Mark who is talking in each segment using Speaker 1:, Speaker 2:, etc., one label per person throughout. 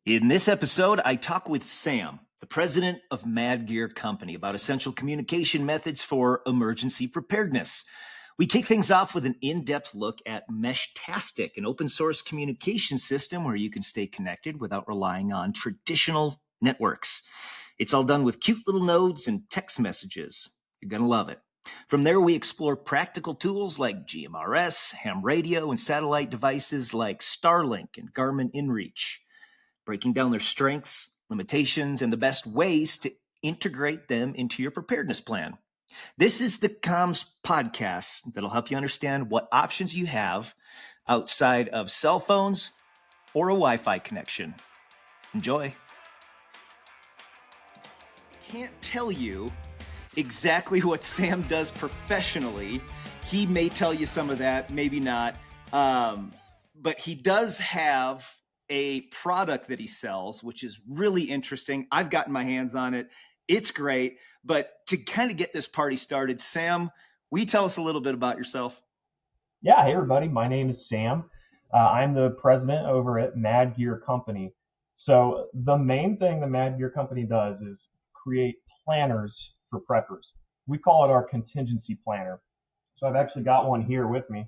Speaker 1: In this episode, I talk with Sam, the president of Mad Gear Company, about essential communication methods for emergency preparedness. We kick things off with an in-depth look at Meshtastic, an open source communication system where you can stay connected without relying on traditional networks. It's all done with cute little nodes and text messages. You're going to love it. From there, we explore practical tools like Gmrs, ham radio, and satellite devices like Starlink and Garmin inReach, breaking down their strengths, limitations, and the best ways to integrate them into your preparedness plan. This is the Comms podcast that'll help you understand what options you have outside of cell phones or a Wi-Fi connection. Enjoy. I can't tell you exactly what Sam does professionally. He may tell you some of that, maybe not. But he does have a product that he sells, which is really interesting. I've gotten my hands on it. It's great. But to kind of get this party started, Sam, will you tell us a little bit about yourself?
Speaker 2: Yeah, hey everybody, my name is Sam. I'm the president over at Mad Gear Company. So the main thing the Mad Gear Company does is create planners for preppers. We call it our contingency planner. So I've actually got one here with me.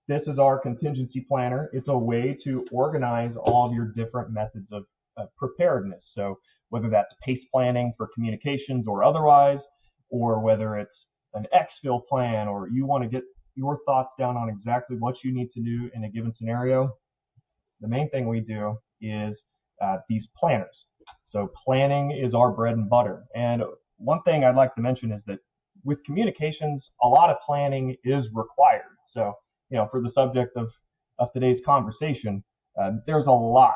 Speaker 2: This is our contingency planner. It's a way to organize all of your different methods of preparedness. So whether that's pace planning for communications or otherwise, or whether it's an exfil plan, or you want to get your thoughts down on exactly what you need to do in a given scenario, the main thing we do is these planners. So planning is our bread and butter. And one thing I'd like to mention is that with communications, a lot of planning is required. So, for the subject of today's conversation, there's a lot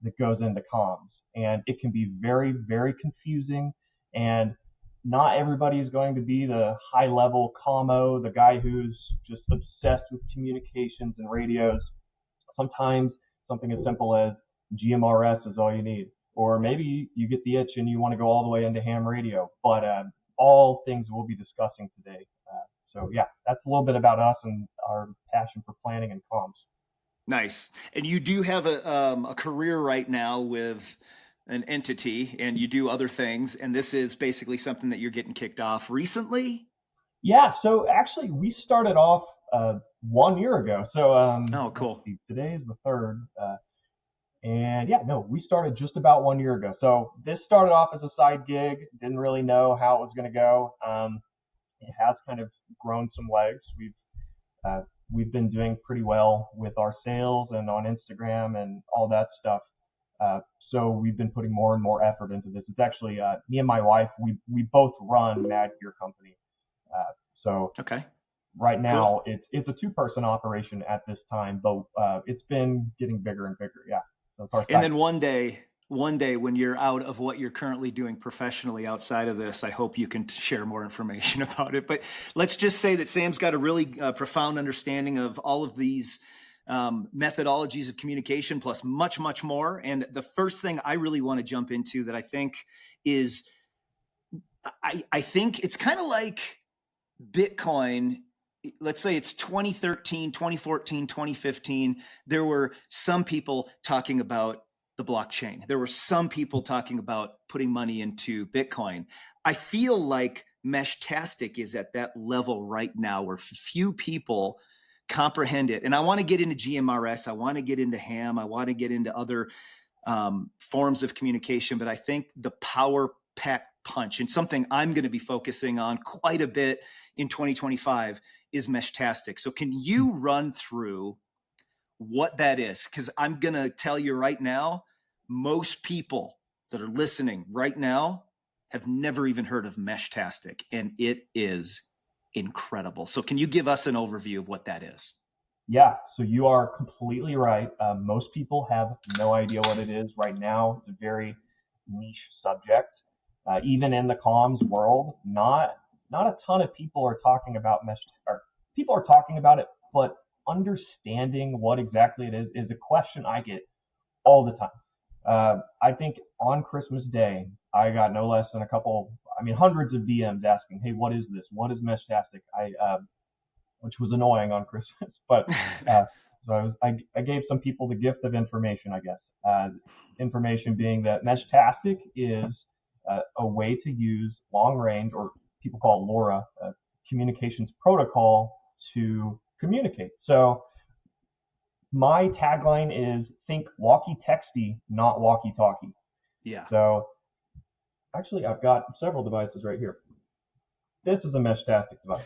Speaker 2: that goes into comms, and it can be very, very confusing. And not everybody is going to be the high-level commo, the guy who's just obsessed with communications and radios. Sometimes something as simple as GMRS is all you need. Or maybe you get the itch and you want to go all the way into ham radio. But all things we'll be discussing today. So yeah, that's a little bit about us and our passion for planning and comms.
Speaker 1: Nice. And you do have a career right now with an entity, and you do other things. And this is basically something that you're getting kicked off recently?
Speaker 2: Yeah. So actually, we started off 1 year ago. So
Speaker 1: oh, cool.
Speaker 2: Today is the 3rd. We started just about 1 year ago. So this started off as a side gig. Didn't really know how it was going to go. It has kind of grown some legs. We've been doing pretty well with our sales and on Instagram and all that stuff. So we've been putting more and more effort into this. It's actually me and my wife. We both run Mad Gear Company.
Speaker 1: Okay.
Speaker 2: Right now cool. It's a 2-person operation at this time, but it's been getting bigger and bigger. Yeah. So
Speaker 1: and then one day when you're out of what you're currently doing professionally outside of this, I hope you can share more information about it. But let's just say that Sam's got a really profound understanding of all of these methodologies of communication, plus much, much more. And the first thing I really want to jump into that I think is, I think it's kind of like Bitcoin. Let's say it's 2013, 2014, 2015. There were some people talking about the blockchain. There were some people talking about putting money into Bitcoin. I feel like Meshtastic is at that level right now where few people comprehend it. And I want to get into GMRS. I want to get into ham. I want to get into other forms of communication. But I think the power pack punch, and something I'm going to be focusing on quite a bit in 2025, is Meshtastic. So can you run through what that is? Because I'm going to tell you right now, most people that are listening right now have never even heard of Meshtastic, and it is incredible. So can you give us an overview of what that is?
Speaker 2: Yeah, so you are completely right. Most people have no idea what it is right now. It's a very niche subject. Even in the comms world, not a ton of people are talking about people are talking about it, but understanding what exactly it is a question I get all the time. I think on Christmas Day, I got no less than hundreds of DMs asking, hey, what is this? What is Meshtastic? Which was annoying on Christmas. But So I gave some people the gift of information, I guess. Information being that Meshtastic is a way to use long range, or people call it LoRa, communications protocol to communicate. So my tagline is think walkie-texty, not walkie-talkie.
Speaker 1: Yeah.
Speaker 2: So actually, I've got several devices right here. This is a Meshtastic device.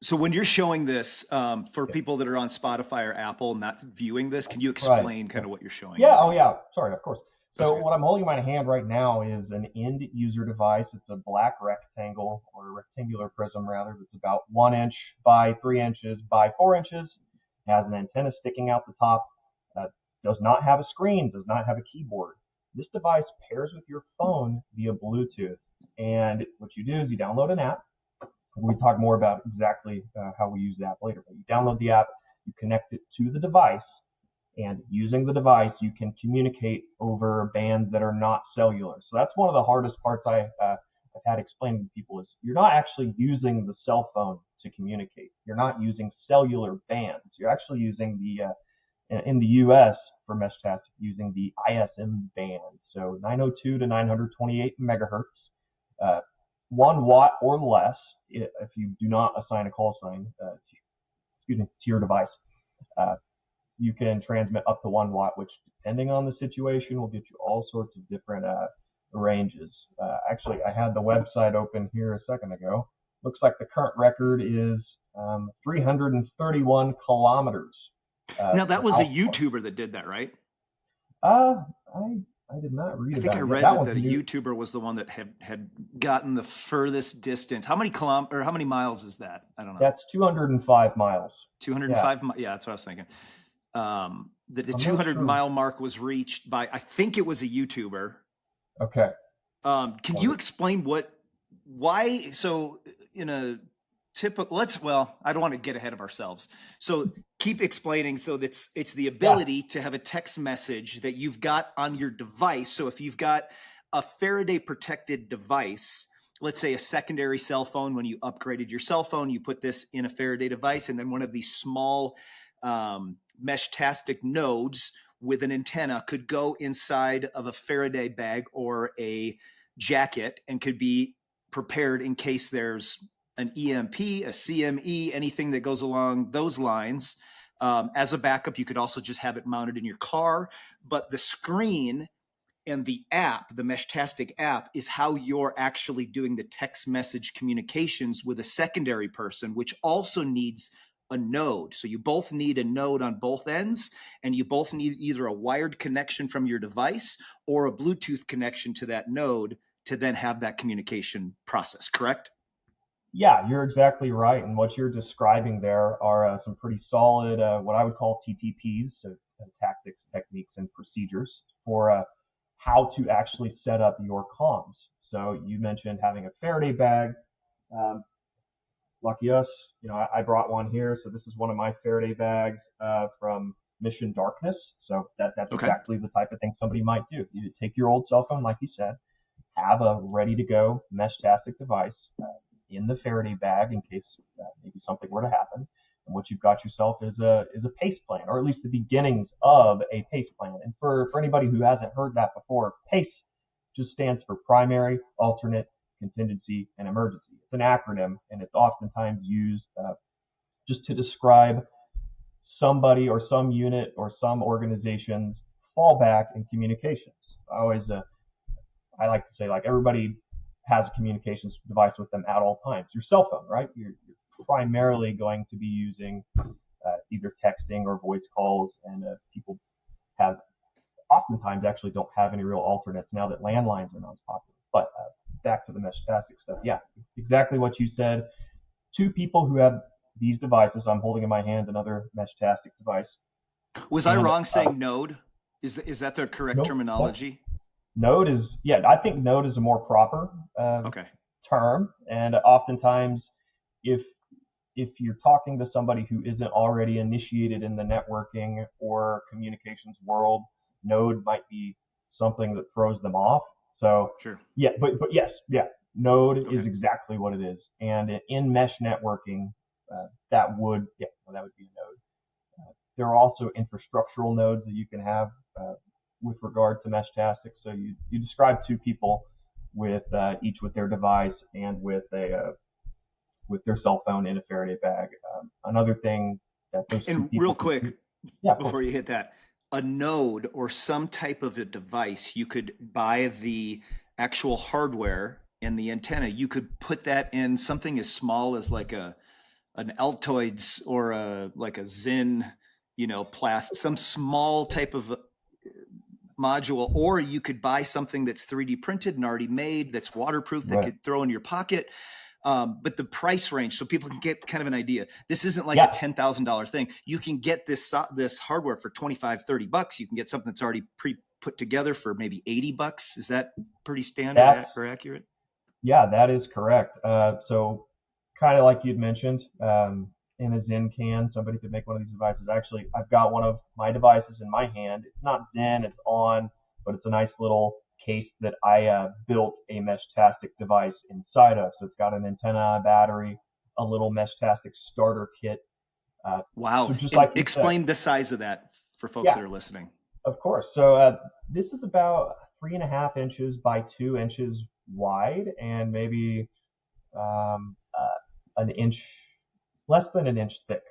Speaker 1: So when you're showing this for
Speaker 2: Yeah.
Speaker 1: people that are on Spotify or Apple not viewing this, can you
Speaker 2: Right.
Speaker 1: explain kind of what you're showing?
Speaker 2: Yeah. Oh, yeah. Sorry. Of course. So
Speaker 1: Okay.
Speaker 2: what I'm holding in my hand right now is an end user device. It's a black rectangle, or a rectangular prism rather. That's about 1 inch by 3 inches by 4 inches. Has an antenna sticking out the top. Does not have a screen. Does not have a keyboard. This device pairs with your phone via Bluetooth. And what you do is you download an app. We talk more about exactly how we use the app later. But you download the app, you connect it to the device, and using the device, you can communicate over bands that are not cellular. So that's one of the hardest parts I've had explaining to people is you're not actually using the cell phone to communicate. You're not using cellular bands. You're actually using in the US for Meshtastic, using the ISM band. So 902 to 928 megahertz, 1 watt or less if you do not assign a call sign to your device. You can transmit up to 1 watt, which depending on the situation will get you all sorts of different ranges. Actually, I had the website open here a second ago. Looks like the current record is 331 kilometers.
Speaker 1: Now that was a YouTuber that did that, right?
Speaker 2: I did not read
Speaker 1: I think
Speaker 2: about
Speaker 1: I
Speaker 2: it.
Speaker 1: read
Speaker 2: That
Speaker 1: that a YouTuber was the one that had gotten the furthest distance. How many how many miles is that? I don't know.
Speaker 2: That's 205 miles.
Speaker 1: 205 yeah, that's what I was thinking. The 200-mile mark was reached by, I think it was a YouTuber.
Speaker 2: Okay.
Speaker 1: Can you explain why? So in a typical, I don't want to get ahead of ourselves. So keep explaining. So it's the ability to have a text message that you've got on your device. So if you've got a Faraday protected device, let's say a secondary cell phone, when you upgraded your cell phone, you put this in a Faraday device, and then one of these small Meshtastic nodes with an antenna could go inside of a Faraday bag or a jacket and could be prepared in case there's an EMP, a CME, anything that goes along those lines. As a backup, you could also just have it mounted in your car. But the screen and the app, the Meshtastic app, is how you're actually doing the text message communications with a secondary person, which also needs a node. So you both need a node on both ends, and you both need either a wired connection from your device or a Bluetooth connection to that node to then have that communication process, correct?
Speaker 2: Yeah, you're exactly right. And what you're describing there are some pretty solid, what I would call TTPs, so tactics, techniques, and procedures for how to actually set up your comms. So you mentioned having a Faraday bag. Lucky us, I brought one here. So this is one of my Faraday bags from Mission Darkness. So that's exactly the type of thing somebody might do. You take your old cell phone, like you said, have a ready-to-go Meshtastic device in the Faraday bag in case maybe something were to happen. And what you've got yourself is a PACE plan, or at least the beginnings of a PACE plan. And for anybody who hasn't heard that before, PACE just stands for primary, alternate, contingency, and emergency. It's an acronym, and it's oftentimes used just to describe somebody or some unit or some organization's fallback in communications. I like to say, like, everybody has a communications device with them at all times. Your cell phone, right? You're primarily going to be using either texting or voice calls, and people have oftentimes actually don't have any real alternates now that landlines are not as popular. But back to the Meshtastic stuff. Yeah, exactly what you said. Two people who have these devices, I'm holding in my hand another Meshtastic device.
Speaker 1: Was I wrong saying node? Is that the correct terminology?
Speaker 2: Node is, I think node is a more proper term. And oftentimes, if you're talking to somebody who isn't already initiated in the networking or communications world, node might be something that throws them off. So
Speaker 1: sure.
Speaker 2: But yes, node is exactly what it is. And in mesh networking, that would be a node. there are also infrastructural nodes that you can have with regard to Meshtastic. So you describe two people with each with their device and with their cell phone in a Faraday bag. Another thing that those two
Speaker 1: And real
Speaker 2: people can do,
Speaker 1: quick,
Speaker 2: yeah, of course.
Speaker 1: before you hit that, a node or some type of a device, you could buy the actual hardware and the antenna. You could put that in something as small as like an Altoids or like a Zen, plastic, some small type of module, or you could buy something that's 3D printed and already made, that's waterproof, that
Speaker 2: Right.
Speaker 1: could throw in your pocket. But the price range, so people can get kind of an idea. This isn't like
Speaker 2: Yeah.
Speaker 1: a $10,000 thing. You can get this hardware for $25-$30. You can get something that's already put together for maybe $80. Is that pretty standard or accurate?
Speaker 2: Yeah, that is correct. So kind of like you'd mentioned, in a Zen can, somebody could make one of these devices. Actually, I've got one of my devices in my hand. It's not Zen, it's on, but it's a nice little case that I built a Meshtastic device inside of. So it's got an antenna, battery, a little Meshtastic starter kit.
Speaker 1: Wow.
Speaker 2: So just
Speaker 1: And
Speaker 2: like you
Speaker 1: explain
Speaker 2: said,
Speaker 1: the size of that for folks
Speaker 2: yeah,
Speaker 1: that are listening.
Speaker 2: of course. So this is about 3.5 inches by 2 inches wide, and maybe an inch, less than an inch thick.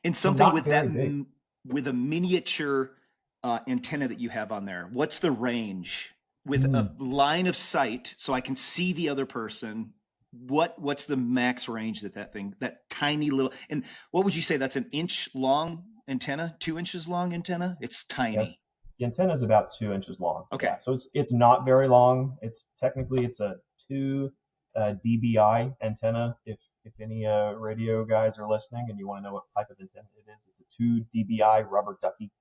Speaker 1: And
Speaker 2: So
Speaker 1: something
Speaker 2: not
Speaker 1: with that,
Speaker 2: very big.
Speaker 1: with a miniature antenna that you have on there, what's the range with a line of sight so I can see the other person? What's the max range that tiny little, and what would you say that's an inch long antenna, 2 inches long antenna? It's
Speaker 2: Yes.
Speaker 1: tiny.
Speaker 2: The antenna is about 2 inches long.
Speaker 1: Okay.
Speaker 2: Yeah, so it's not very long. It's a 2 dBi antenna. If any radio guys are listening and you want to know what type of antenna it is, it's a 2 dBi rubber ducky.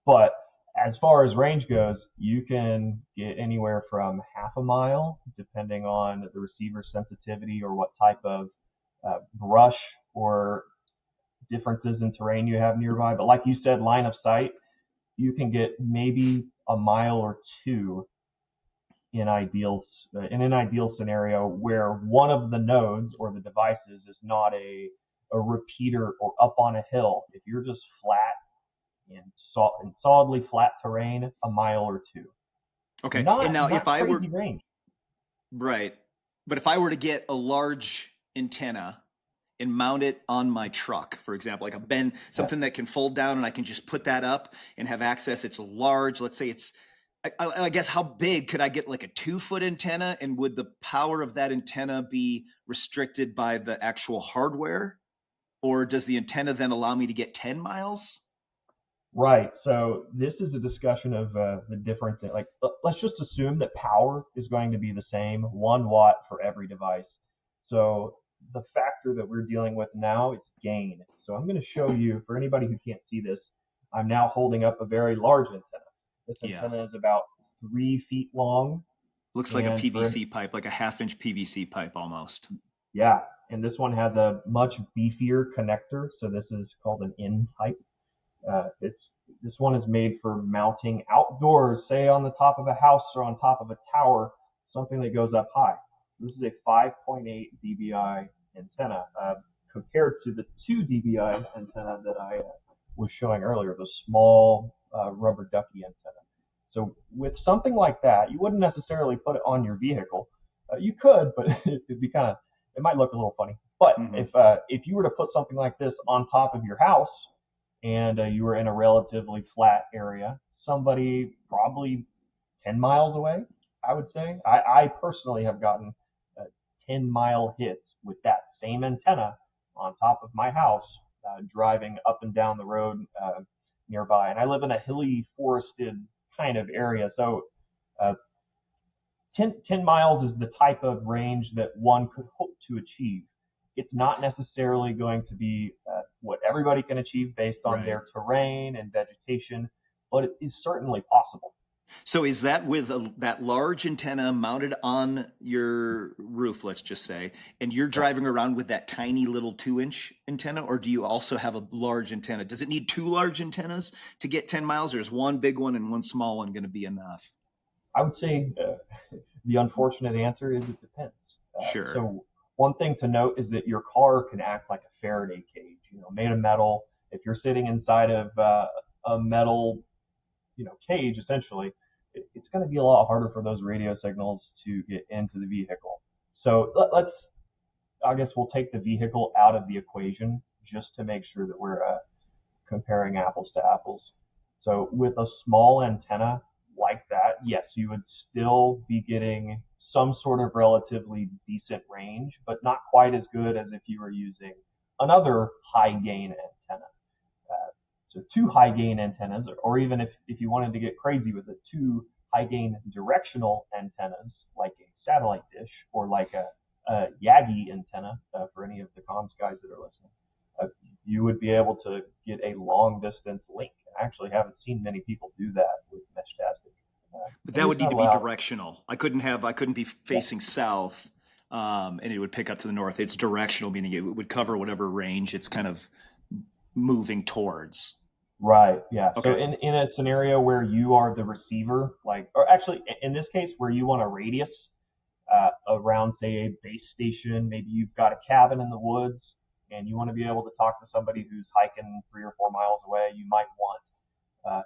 Speaker 2: But as far as range goes, you can get anywhere from half a mile, depending on the receiver sensitivity or what type of brush or differences in terrain you have nearby. But like you said, line of sight, you can get maybe a mile or two in an ideal scenario where one of the nodes or the devices is not a repeater or up on a hill. If you're just flat in solidly flat terrain, a mile or two.
Speaker 1: Okay. And now
Speaker 2: Not crazy range.
Speaker 1: right, but if I were to get a large antenna and mount it on my truck, for example, like something that can fold down and I can just put that up and have access. It's large. Let's say I guess, how big could I get, like a 2-foot antenna? And would the power of that antenna be restricted by the actual hardware? Or does the antenna then allow me to get 10 miles?
Speaker 2: Right. So this is a discussion of the difference. Like, let's just assume that power is going to be the same, 1 watt for every device. So the factor that we're dealing with now is gain. So I'm going to show you, for anybody who can't see this, I'm now holding up a very large antenna. This antenna is about 3 feet long.
Speaker 1: Looks like a PVC pipe, like a 1/2-inch PVC pipe almost.
Speaker 2: Yeah. And this one has a much beefier connector. So this is called an N type. This one is made for mounting outdoors, say on the top of a house or on top of a tower, something that goes up high. This is a 5.8 dBi antenna compared to the 2 dBi antenna that I was showing earlier, the small rubber ducky antenna. So with something like that, you wouldn't necessarily put it on your vehicle. You could, but it might look a little funny. But if you were to put something like this on top of your house, and you were in a relatively flat area, somebody probably 10 miles away, I would say. I personally have gotten 10-mile hits with that same antenna on top of my house, driving up and down the road nearby. And I live in a hilly, forested kind of area. So 10 miles is the type of range that one could hope to achieve. It's not necessarily going to be what everybody can achieve based on their terrain and vegetation, but it is certainly possible.
Speaker 1: So is that with that large antenna mounted on your roof, let's just say, and you're driving around with that tiny little 2-inch antenna, or do you also have a large antenna? Does it need 2 large antennas to get 10 miles, or is one big one and one small one going to be enough?
Speaker 2: I would say the unfortunate answer is it depends.
Speaker 1: Sure.
Speaker 2: So one thing to note is that your car can act like a Faraday cage, made of metal. If you're sitting inside of a metal, cage, essentially, it's going to be a lot harder for those radio signals to get into the vehicle. So I guess we'll take the vehicle out of the equation just to make sure that we're comparing apples to apples. So with a small antenna like that, yes, you would still be getting some sort of relatively decent range, but not quite as good as if you were using another high gain antenna. So two high gain antennas, or even if you wanted to get crazy with it, two high gain directional antennas, like a satellite dish or like a Yagi antenna, for any of the comms guys that are listening, you would be able to get a long distance link. I actually haven't seen many people do that with Meshtastic.
Speaker 1: But that would need to be directional. I couldn't be facing south, and it would pick up to the north. It's directional, meaning it would cover whatever range it's kind of moving towards.
Speaker 2: Right. Yeah.
Speaker 1: Okay.
Speaker 2: So in a scenario where you are the receiver, or actually in this case where you want a radius around, say, a base station, maybe you've got a cabin in the woods and you want to be able to talk to somebody who's hiking 3 or 4 miles away,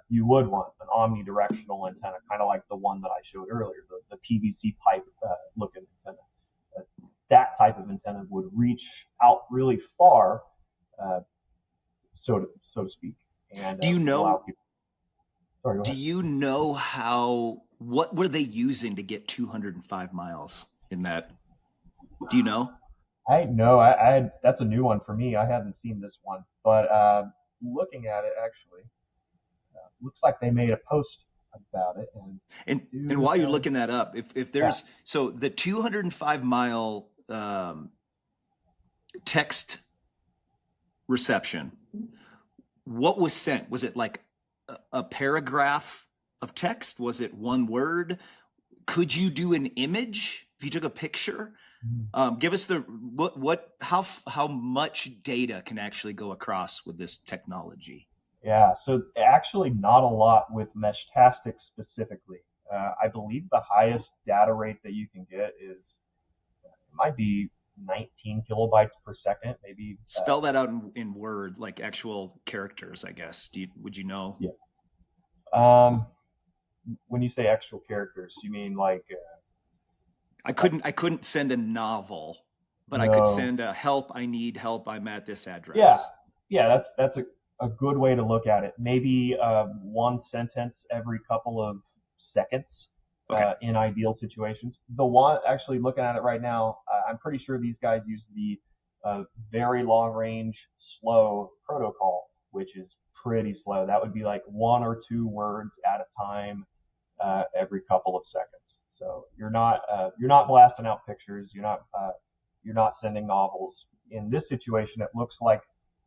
Speaker 2: you would want an omnidirectional antenna, kind of like the one that I showed earlier, the PVC pipe looking antenna. That type of antenna would reach out really far, so to speak. And
Speaker 1: do you know?
Speaker 2: Sorry, go
Speaker 1: do
Speaker 2: ahead.
Speaker 1: you know what were they using to get 205 miles in that? Do you know?
Speaker 2: I that's a new one for me. I hadn't seen this one, but looking at it, actually, looks like they made a post about it.
Speaker 1: And while you're looking that up, if there's so the 205 mile text reception, what was sent? Was it like a paragraph of text? Was it one word? Could you do an image if you took a picture? Give us how much data can actually go across with this technology?
Speaker 2: Yeah, so actually not a lot with Meshtastic specifically. I believe the highest data rate that you can get it might be 19 kilobytes per second, maybe.
Speaker 1: Spell that out in Word, like actual characters, I guess. Would you know?
Speaker 2: Yeah. When you say actual characters, you mean like?
Speaker 1: I couldn't send a novel, but
Speaker 2: no.
Speaker 1: I could send a help. I need help. I'm at this address.
Speaker 2: Yeah. That's a good way to look at it. Maybe one sentence every couple of seconds. Okay. In ideal situations. The one actually looking at it right now, I'm pretty sure these guys use the very long range slow protocol, which is pretty slow. That would be like 1 or 2 words at a time every couple of seconds. So you're not blasting out pictures. You're not sending novels. In this situation, it looks like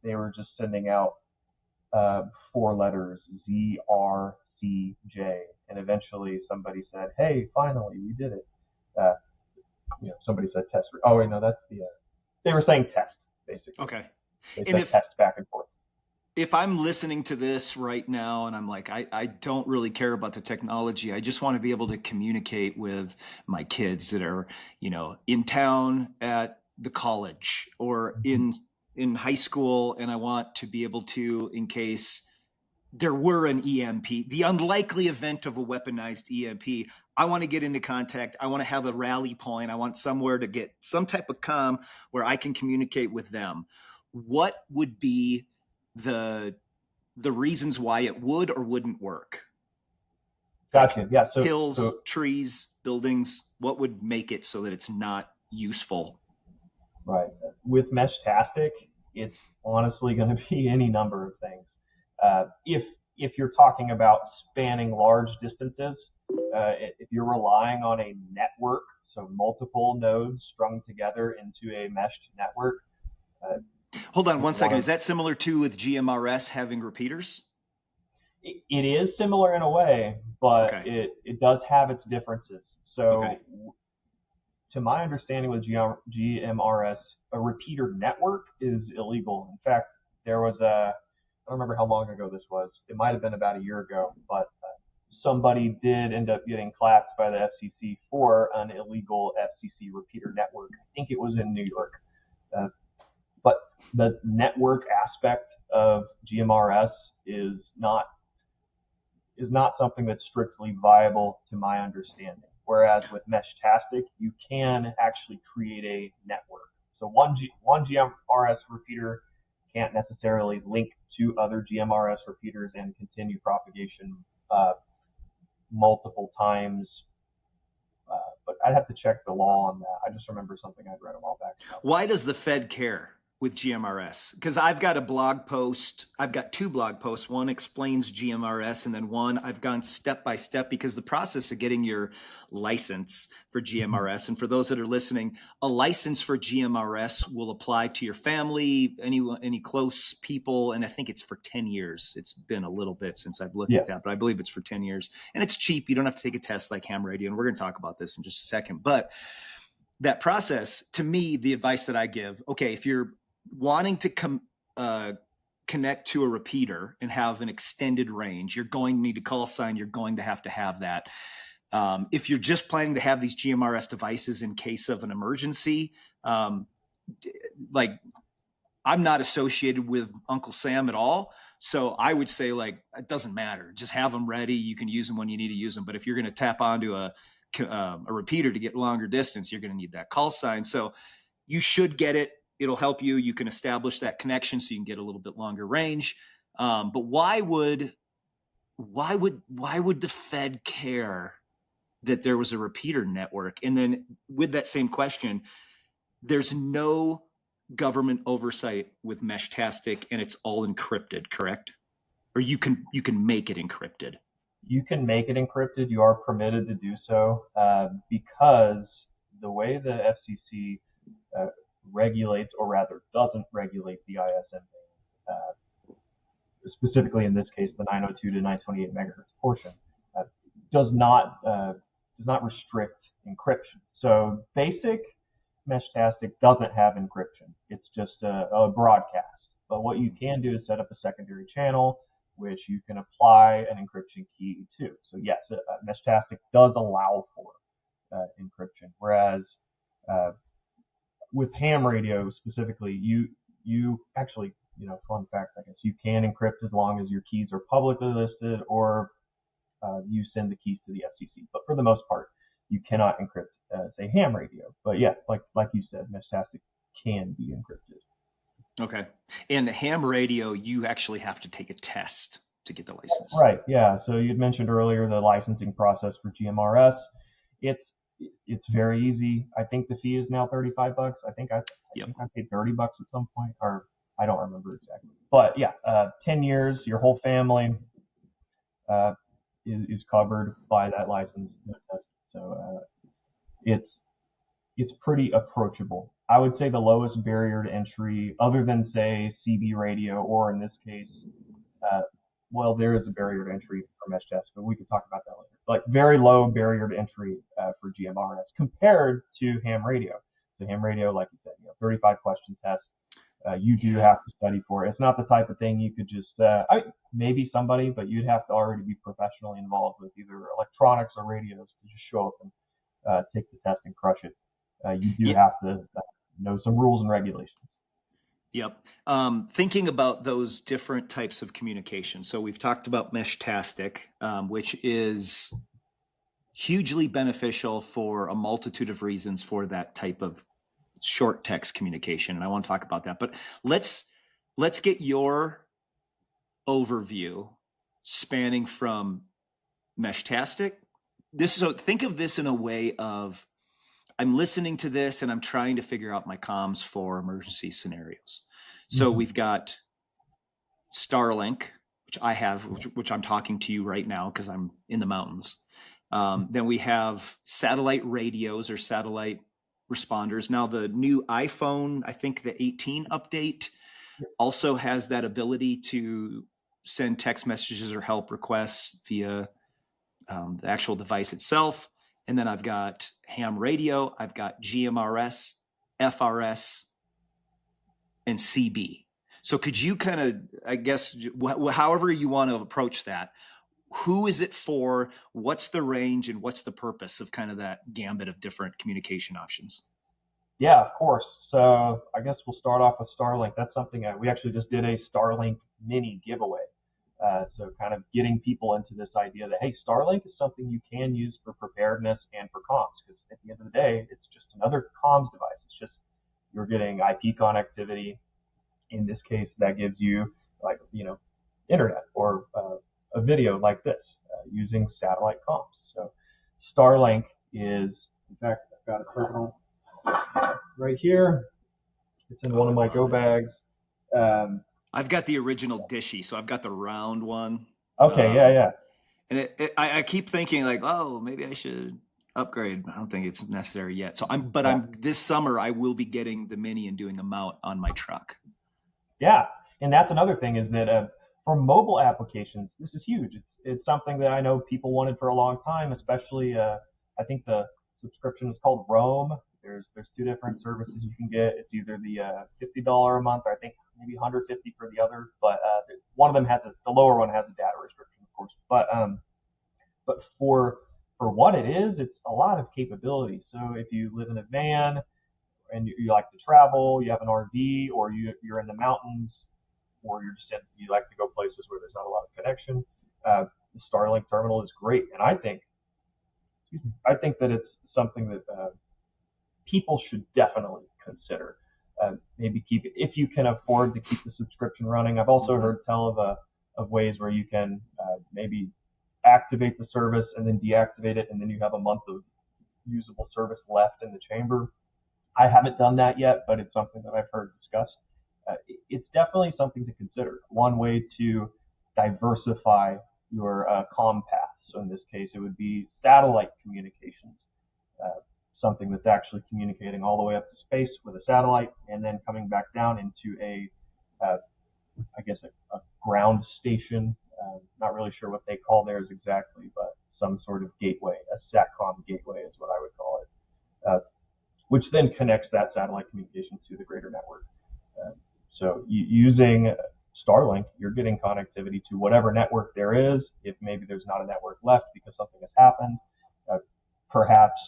Speaker 2: they were just sending out 4 letters, Z, R, C, J. And eventually somebody said, "Hey, finally, we did it." Somebody said test. Oh, wait, no, that's they were saying test, basically.
Speaker 1: Okay.
Speaker 2: They said test back and forth.
Speaker 1: If I'm listening to this right now and I'm like, I don't really care about the technology. I just want to be able to communicate with my kids that are, in town at the college or in high school. And I want to be able to, in case there were an EMP, the unlikely event of a weaponized EMP, I want to get into contact. I want to have a rally point. I want somewhere to get some type of comm where I can communicate with them. What would be the reasons why it would or wouldn't work?
Speaker 2: Gotcha. Yeah. So
Speaker 1: hills, trees, buildings, what would make it so that it's not useful?
Speaker 2: Right. With Meshtastic, it's honestly going to be any number of things. If you're talking about spanning large distances, if you're relying on a network, so multiple nodes strung together into a meshed network.
Speaker 1: Hold on 1 second. Is that similar to with GMRS having repeaters?
Speaker 2: It is similar in a way, but it does have its differences. So to my understanding with GMRS, a repeater network is illegal. In fact, there was I don't remember how long ago this was. It might have been about a year ago, but somebody did end up getting clapped by the FCC for an illegal FCC repeater network. I think it was in New York. But the network aspect of GMRS is not something that's strictly viable to my understanding. Whereas with Meshtastic, you can actually create a network. So one GMRS repeater can't necessarily link to other GMRS repeaters and continue propagation multiple times. But I'd have to check the law on that. I just remember something I'd read a while back about.
Speaker 1: Why does the Fed care with GMRS? Because I've got a blog post. I've got two blog posts. One explains GMRS, and then one I've gone step by step, because the process of getting your license for GMRS, and for those that are listening, a license for GMRS will apply to your family, any close people, and I think it's for 10 years. It's been a little bit since I've looked at that, but I believe it's for 10 years. And it's cheap. You don't have to take a test like ham radio, and we're going to talk about this in just a second. But that process, to me, the advice that I give, okay, if you're wanting to connect to a repeater and have an extended range, you're going to need a call sign. You're going to have that. If you're just planning to have these GMRS devices in case of an emergency, like I'm not associated with Uncle Sam at all. So I would say, like, it doesn't matter. Just have them ready. You can use them when you need to use them. But if you're going to tap onto a repeater to get longer distance, you're going to need that call sign. So you should get it. It'll help you. You can establish that connection so you can get a little bit longer range. But why would the Fed care that there was a repeater network? And then with that same question, there's no government oversight with Meshtastic, and it's all encrypted, correct? Or you can make it encrypted.
Speaker 2: You can make it encrypted. You are permitted to do so because the way the FCC regulates, or rather doesn't regulate, the ISM band, specifically in this case the 902 to 928 megahertz portion, does not restrict encryption. So basic Meshtastic doesn't have encryption. It's just a broadcast. But what you can do is set up a secondary channel, which you can apply an encryption key to. So yes, Meshtastic does allow for encryption, whereas with ham radio specifically, you actually, fun fact, I guess, you can encrypt as long as your keys are publicly listed or you send the keys to the FCC. But for the most part, you cannot encrypt, say, ham radio. But yeah, like you said, Meshtastic can be encrypted.
Speaker 1: Okay. And ham radio, you actually have to take a test to get the license.
Speaker 2: Right. Yeah. So you'd mentioned earlier the licensing process for GMRS. It's very easy. I think the fee is now $35. I think I paid $30 at some point, or I don't remember exactly. But yeah, 10 years, your whole family is covered by that license. So it's pretty approachable. I would say the lowest barrier to entry, other than say CB radio, or in this case, well, there is a barrier to entry for Meshtastic, but we can talk about that later. Like very low barrier to entry for GMRS compared to ham radio. So ham radio, like you said, 35 question test. You do have to study for it. It's not the type of thing you could just, maybe somebody, but you'd have to already be professionally involved with either electronics or radios to just show up and take the test and crush it. You do have to know some rules and regulations.
Speaker 1: Yep. Thinking about those different types of communication. So we've talked about Meshtastic, which is hugely beneficial for a multitude of reasons for that type of short text communication. And I want to talk about that, but let's get your overview spanning from Meshtastic. So think of this in a way of, I'm listening to this and I'm trying to figure out my comms for emergency scenarios. So we've got Starlink, which I have, which I'm talking to you right now because I'm in the mountains. Then we have satellite radios or satellite responders. Now the new iPhone, I think the 18 update also has that ability to send text messages or help requests via the actual device itself. And then I've got ham radio, I've got GMRS, FRS, and CB. So could you kind of, I guess, however you want to approach that, who is it for, what's the range, and what's the purpose of kind of that gambit of different communication options?
Speaker 2: Yeah, of course. So I guess we'll start off with Starlink. That's something we actually just did a Starlink mini giveaway. So kind of getting people into this idea that, hey, Starlink is something you can use for preparedness and for comms, because at the end of the day, it's just another comms device. It's just you're getting IP connectivity. In this case, that gives you like, internet or a video like this using satellite comms. So Starlink is, in fact, I've got a terminal right here. It's in one of my go bags.
Speaker 1: I've got the original Dishy, so I've got the round one.
Speaker 2: Okay, yeah.
Speaker 1: And I keep thinking like, oh, maybe I should upgrade. I don't think it's necessary yet. So this summer I will be getting the mini and doing a mount on my truck.
Speaker 2: Yeah, and that's another thing is that for mobile applications, this is huge. It's something that I know people wanted for a long time, especially I think the subscription is called Roam. There's two different services you can get. It's either the $50 a month, or I think maybe $150 for the other. But one of them has the lower one has a data restriction, of course. But for what it is, it's a lot of capability. So if you live in a van and you like to travel, you have an RV, or you're in the mountains, or you like to go places where there's not a lot of connection, the Starlink terminal is great. And I think that it's something that people should definitely consider. Maybe keep it if you can afford to keep the subscription running. I've also heard tell of ways where you can maybe activate the service and then deactivate it, and then you have a month of usable service left in the chamber. I haven't done that yet, but it's something that I've heard discussed. It's definitely something to consider. One way to diversify your comm path. So in this case, it would be satellite communications, something that's actually communicating all the way up to space with a satellite, and then coming back down into a ground station. Not really sure what they call theirs exactly, but some sort of gateway, a SATCOM gateway is what I would call it, which then connects that satellite communication to the greater network. So using Starlink, you're getting connectivity to whatever network there is. If maybe there's not a network left because something has happened, perhaps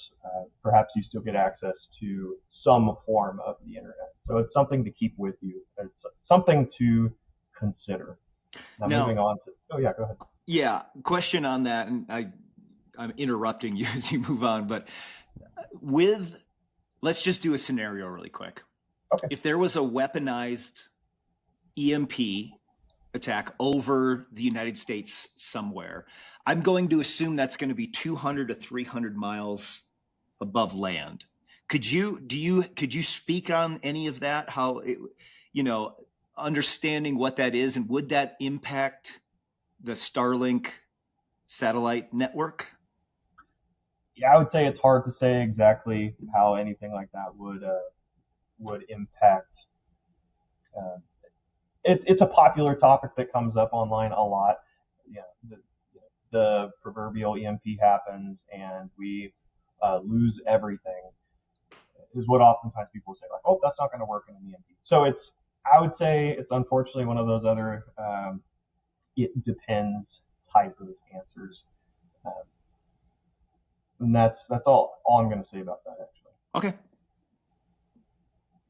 Speaker 2: you still get access to some form of the internet. So it's something to keep with you. It's something to consider. Now moving on to, go ahead.
Speaker 1: Yeah, question on that, and I'm interrupting you as you move on, but let's just do a scenario really quick.
Speaker 2: Okay.
Speaker 1: If there was a weaponized EMP attack over the United States somewhere, I'm going to assume that's going to be 200 to 300 miles above land. Could you speak on any of that? How understanding what that is, and would that impact the Starlink satellite network?
Speaker 2: Yeah, I would say it's hard to say exactly how anything like that would impact. It's a popular topic that comes up online a lot. The proverbial EMP happens and we lose everything, is what oftentimes people say, like, oh, that's not going to work in an EMP. So I would say it's unfortunately one of those other it depends type of answers. And that's all I'm going to say about that, actually.
Speaker 1: Okay.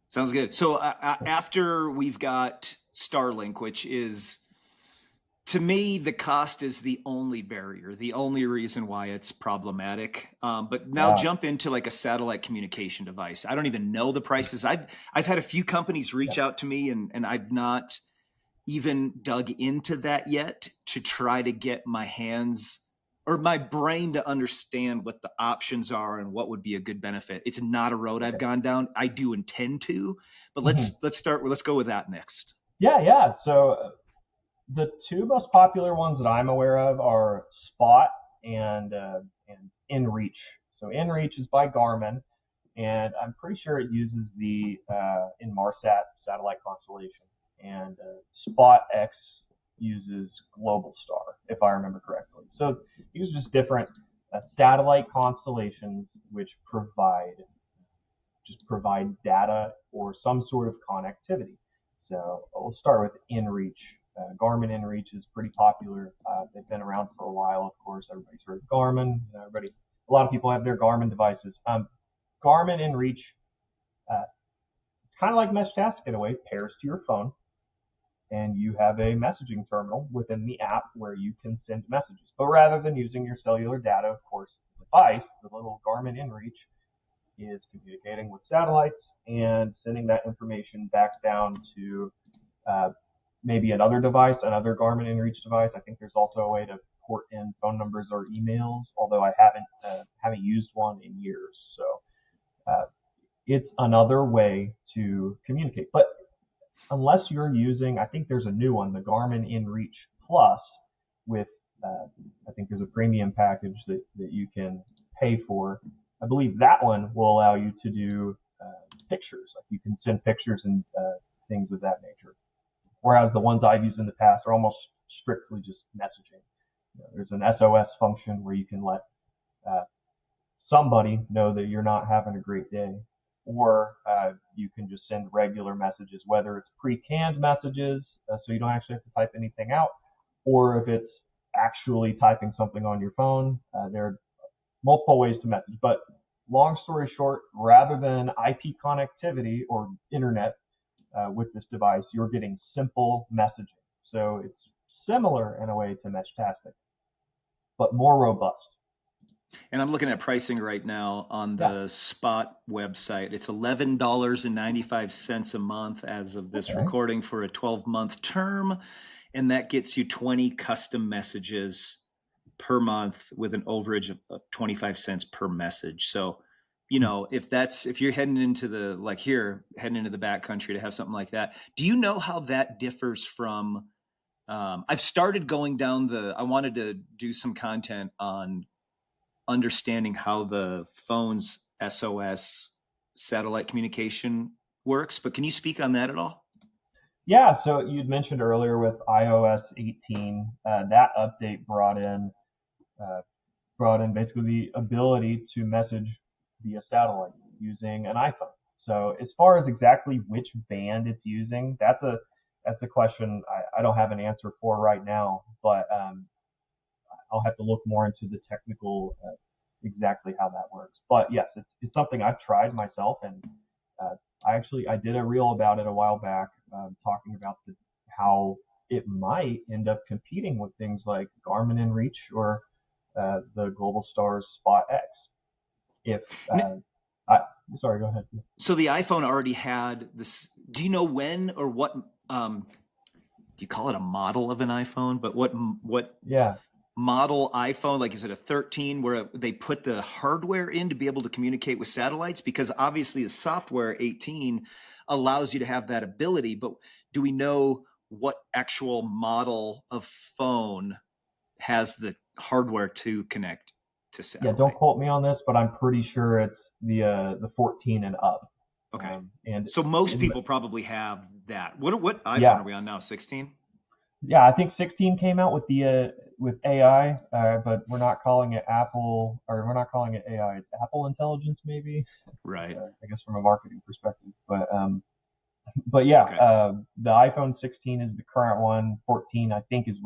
Speaker 1: Sounds good. So after we've got Starlink, which is, to me, the cost is the only barrier, the only reason why it's problematic. But now jump into like a satellite communication device. I don't even know the prices. I've had a few companies reach out to me, and I've not even dug into that yet to try to get my hands or my brain to understand what the options are and what would be a good benefit. It's not a road I've gone down. I do intend to, but let's go with that next.
Speaker 2: Yeah. So the two most popular ones that I'm aware of are Spot and inReach. So inReach is by Garmin, and I'm pretty sure it uses the Inmarsat satellite constellation, and Spot X uses Globalstar, if I remember correctly. So these are just different satellite constellations which provide data or some sort of connectivity. So we'll start with inReach. Garmin inReach is pretty popular. They've been around for a while, of course. Everybody's heard of Garmin. A lot of people have their Garmin devices. Garmin inReach kind of like Meshtastic in a way, pairs to your phone, and you have a messaging terminal within the app where you can send messages. But rather than using your cellular data, of course, the device, the little Garmin inReach, is communicating with satellites and sending that information back down to maybe another device, another Garmin inReach device. I think there's also a way to port in phone numbers or emails, although I haven't used one in years. So it's another way to communicate. But unless you're using, I think there's a new one, the Garmin inReach Plus, with I think there's a premium package that you can pay for. I believe that one will allow you to do pictures. Like you can send pictures and things of that nature. Whereas the ones I've used in the past are almost strictly just messaging. There's an SOS function where you can let somebody know that you're not having a great day, or you can just send regular messages, whether it's pre-canned messages, so you don't actually have to type anything out, or if it's actually typing something on your phone. There are multiple ways to message, but long story short, rather than IP connectivity or internet with this device, you're getting simple messaging. So it's similar in a way to Meshtastic, but more robust.
Speaker 1: And I'm looking at pricing right now on the Spot website. It's $11.95 a month as of this recording for a 12-month term. And that gets you 20 custom messages per month with an overage of 25 cents per message. So, if you're heading into the backcountry to have something like that, do you know how that differs from, I've started going down I wanted to do some content on understanding how the phone's SOS satellite communication works, but can you speak on that at all?
Speaker 2: Yeah, so you'd mentioned earlier with iOS 18, that update brought in basically the ability to message via satellite using an iPhone. So as far as exactly which band it's using, that's a question I don't have an answer for right now, but I'll have to look more into the technical exactly how that works. But yes, it's something I've tried myself, and I did a reel about it a while back, talking about how it might end up competing with things like Garmin inReach or the Global Star's Spot X. Sorry, go ahead.
Speaker 1: So the iPhone already had this. Do you know when or what? Do you call it a model of an iPhone? But what?
Speaker 2: Yeah.
Speaker 1: Model iPhone, like is it a 13 where they put the hardware in to be able to communicate with satellites? Because obviously the software 18 allows you to have that ability, but do we know what actual model of phone has the hardware to connect to satellite?
Speaker 2: Yeah, don't quote me on this, but I'm pretty sure it's the 14 and up.
Speaker 1: Okay. And so most people probably have that. What iPhone are we on now? 16?
Speaker 2: Yeah, I think 16 came out with with AI, but we're not calling it Apple, or we're not calling it AI. It's Apple Intelligence, maybe.
Speaker 1: Right.
Speaker 2: I guess from a marketing perspective, but yeah, okay. The iPhone 16 is the current one. 14, I think, is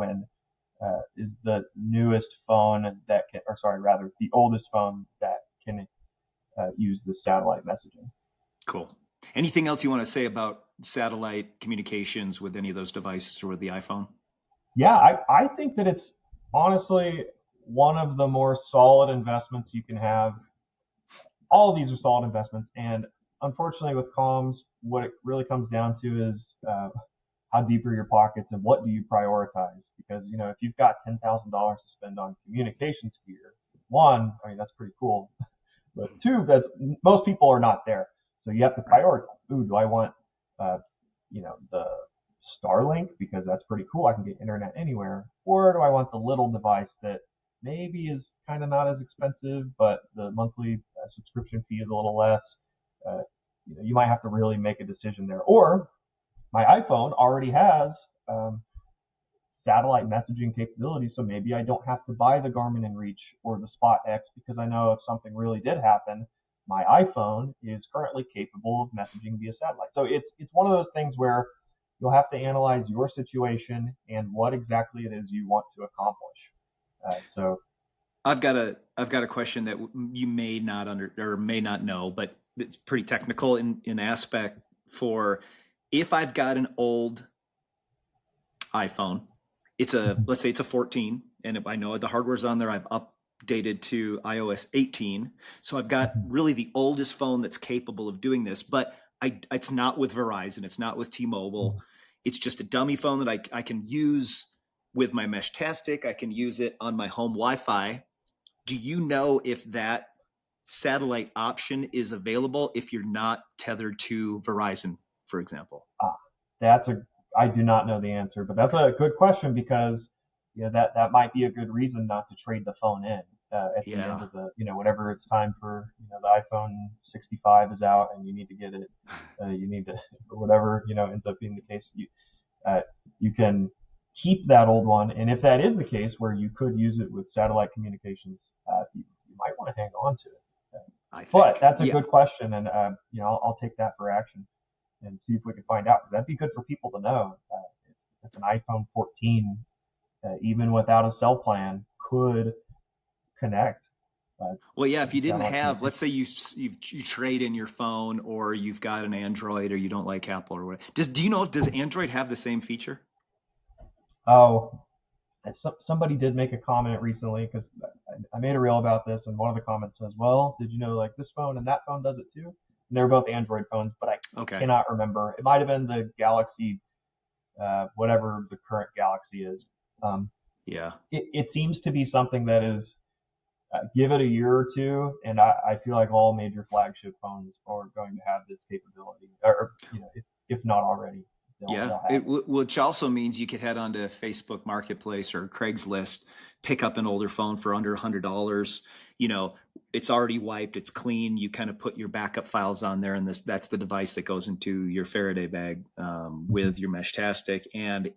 Speaker 2: is the newest phone that can, or sorry, rather, the oldest phone that can use the satellite messaging.
Speaker 1: Cool. Anything else you want to say about satellite communications with any of those devices or with the iPhone?
Speaker 2: Yeah, I think that it's honestly one of the more solid investments you can have. All of these are solid investments, and unfortunately with comms, what it really comes down to is how deep are your pockets and what do you prioritize? Because, if you've got $10,000 to spend on communications gear, one, I mean, that's pretty cool. But two, most people are not there. So you have to prioritize. Ooh, do I want, the Starlink because that's pretty cool. I can get internet anywhere. Or do I want the little device that maybe is kind of not as expensive, but the monthly subscription fee is a little less? You might have to really make a decision there. Or my iPhone already has satellite messaging capability, so maybe I don't have to buy the Garmin inReach or the Spot X because I know if something really did happen, my iPhone is currently capable of messaging via satellite. So it's one of those things where you'll have to analyze your situation and what exactly it is you want to accomplish. So
Speaker 1: I've got a question that you may not may not know, but it's pretty technical in aspect. for if I've got an old iPhone, let's say it's a 14, and I know the hardware's on there. I've updated to iOS 18, so I've got really the oldest phone that's capable of doing this. But it's not with Verizon, it's not with T-Mobile. It's just a dummy phone that I can use with my Meshtastic. I can use it on my home Wi-Fi. Do you know if that satellite option is available if you're not tethered to Verizon, for example?
Speaker 2: I do not know the answer, but that's a good question, because that might be a good reason not to trade the phone in at the end of the, whenever it's time for, the iPhone 65 is out and you need to get it, you need to, or whatever, ends up being the case, you can keep that old one. And if that is the case where you could use it with satellite communications, you might want to hang on to it. But that's a good question, and I'll take that for action and see if we can find out. That'd be good for people to know. If an iPhone 14, even without a cell plan, could connect.
Speaker 1: Well, yeah, if you didn't have, let's say you trade in your phone, or you've got an Android, or you don't like Apple or whatever. Do you know, does Android have the same feature?
Speaker 2: Oh, somebody did make a comment recently, because I made a reel about this, and one of the comments says, well, did you know, like, this phone and that phone does it too? And they're both Android phones, but I cannot remember. It might have been the Galaxy, whatever the current Galaxy is. It seems to be something that is, give it a year or two, and I feel like all major flagship phones are going to have this capability, or if not already.
Speaker 1: Which also means you could head onto Facebook Marketplace or Craigslist, pick up an older phone for under $100. It's already wiped, it's clean. You kind of put your backup files on there, and that's the device that goes into your Faraday bag with your Meshtastic. And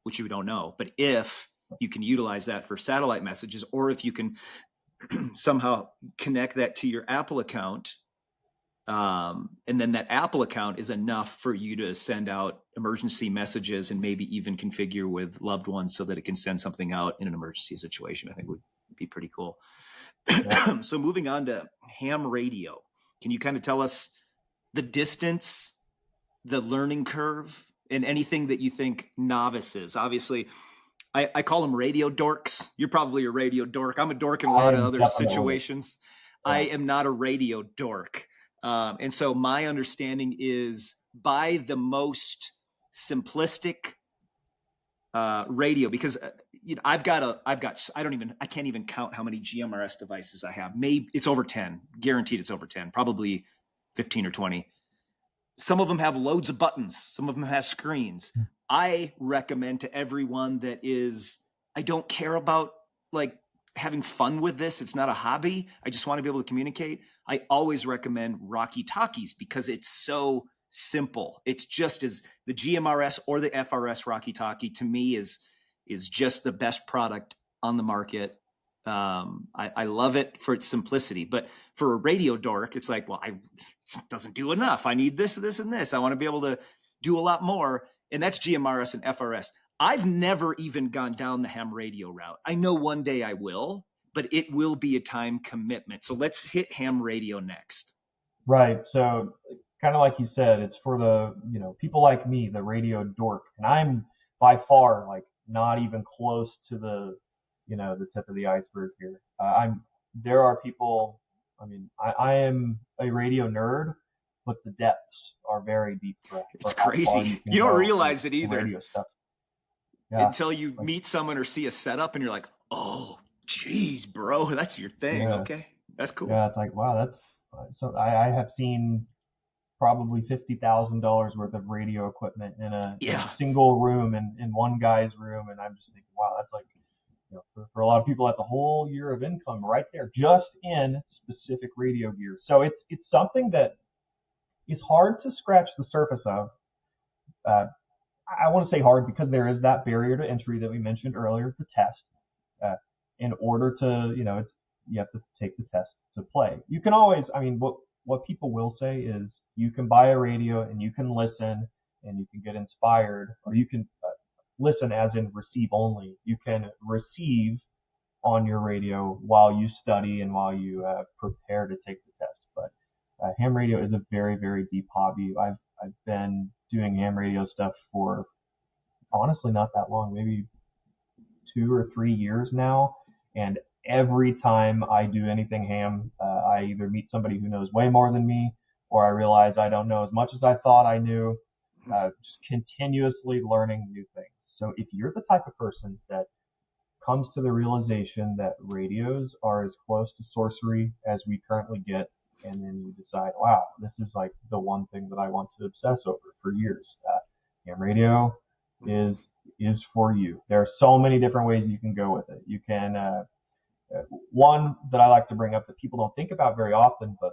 Speaker 1: which you don't know, but if you can utilize that for satellite messages, or if you can somehow connect that to your Apple account, and then that Apple account is enough for you to send out emergency messages, and maybe even configure with loved ones so that it can send something out in an emergency situation, I think would be pretty cool. Yeah. So moving on to ham radio, can you kind of tell us the distance, the learning curve, and anything that you think novices, obviously, I call them radio dorks. You're probably a radio dork. I'm a dork in a lot of other situations. Yeah. I am not a radio dork. And so my understanding is, by the most simplistic radio, because I can't even count how many GMRS devices I have. Maybe it's over 10, guaranteed it's over 10, probably 15 or 20. Some of them have loads of buttons. Some of them have screens. I recommend to everyone that I don't care about like having fun with this. It's not a hobby. I just want to be able to communicate. I always recommend Rocky Talkies, because it's so simple. It's just as the GMRS or the FRS Rocky Talkie, to me, is just the best product on the market. I love it for its simplicity, but for a radio dork, it's like, well, it doesn't do enough. I need this, this, and this. I want to be able to do a lot more. And that's GMRS and FRS. I've never even gone down the ham radio route. I know one day I will, but it will be a time commitment. So let's hit ham radio next.
Speaker 2: Right. So kind of like you said, it's for the, people like me, the radio dork. And I'm by far like not even close to the tip of the iceberg here. There are people, I am a radio nerd, but the depths are very deep.
Speaker 1: It's crazy. You don't realize it either. Radio stuff. Yeah, until you meet someone or see a setup and you're like, oh, geez, bro, that's your thing. Yeah. Okay, that's cool.
Speaker 2: Yeah, it's like, wow, so I have seen probably $50,000 worth of radio equipment in a single room, in one guy's room, and I'm just thinking, wow, that's like, for a lot of people, that's a whole year of income right there, just in specific radio gear. So it's something that is hard to scratch the surface of. I want to say hard because there is that barrier to entry that we mentioned earlier, the test. In order to, you have to take the test to play. You can always, what people will say is, you can buy a radio and you can listen and you can get inspired, or you can listen as in receive only. You can receive on your radio while you study and while you prepare to take the test. But ham radio is a very, very deep hobby. I've been doing ham radio stuff for honestly not that long, maybe 2 or 3 years now. And every time I do anything ham, I either meet somebody who knows way more than me, or I realize I don't know as much as I thought I knew. Just continuously learning new things. So if you're the type of person that comes to the realization that radios are as close to sorcery as we currently get, and then you decide, wow, this is like the one thing that I want to obsess over for years, ham radio is for you. There are so many different ways you can go with it. You can, one that I like to bring up that people don't think about very often, but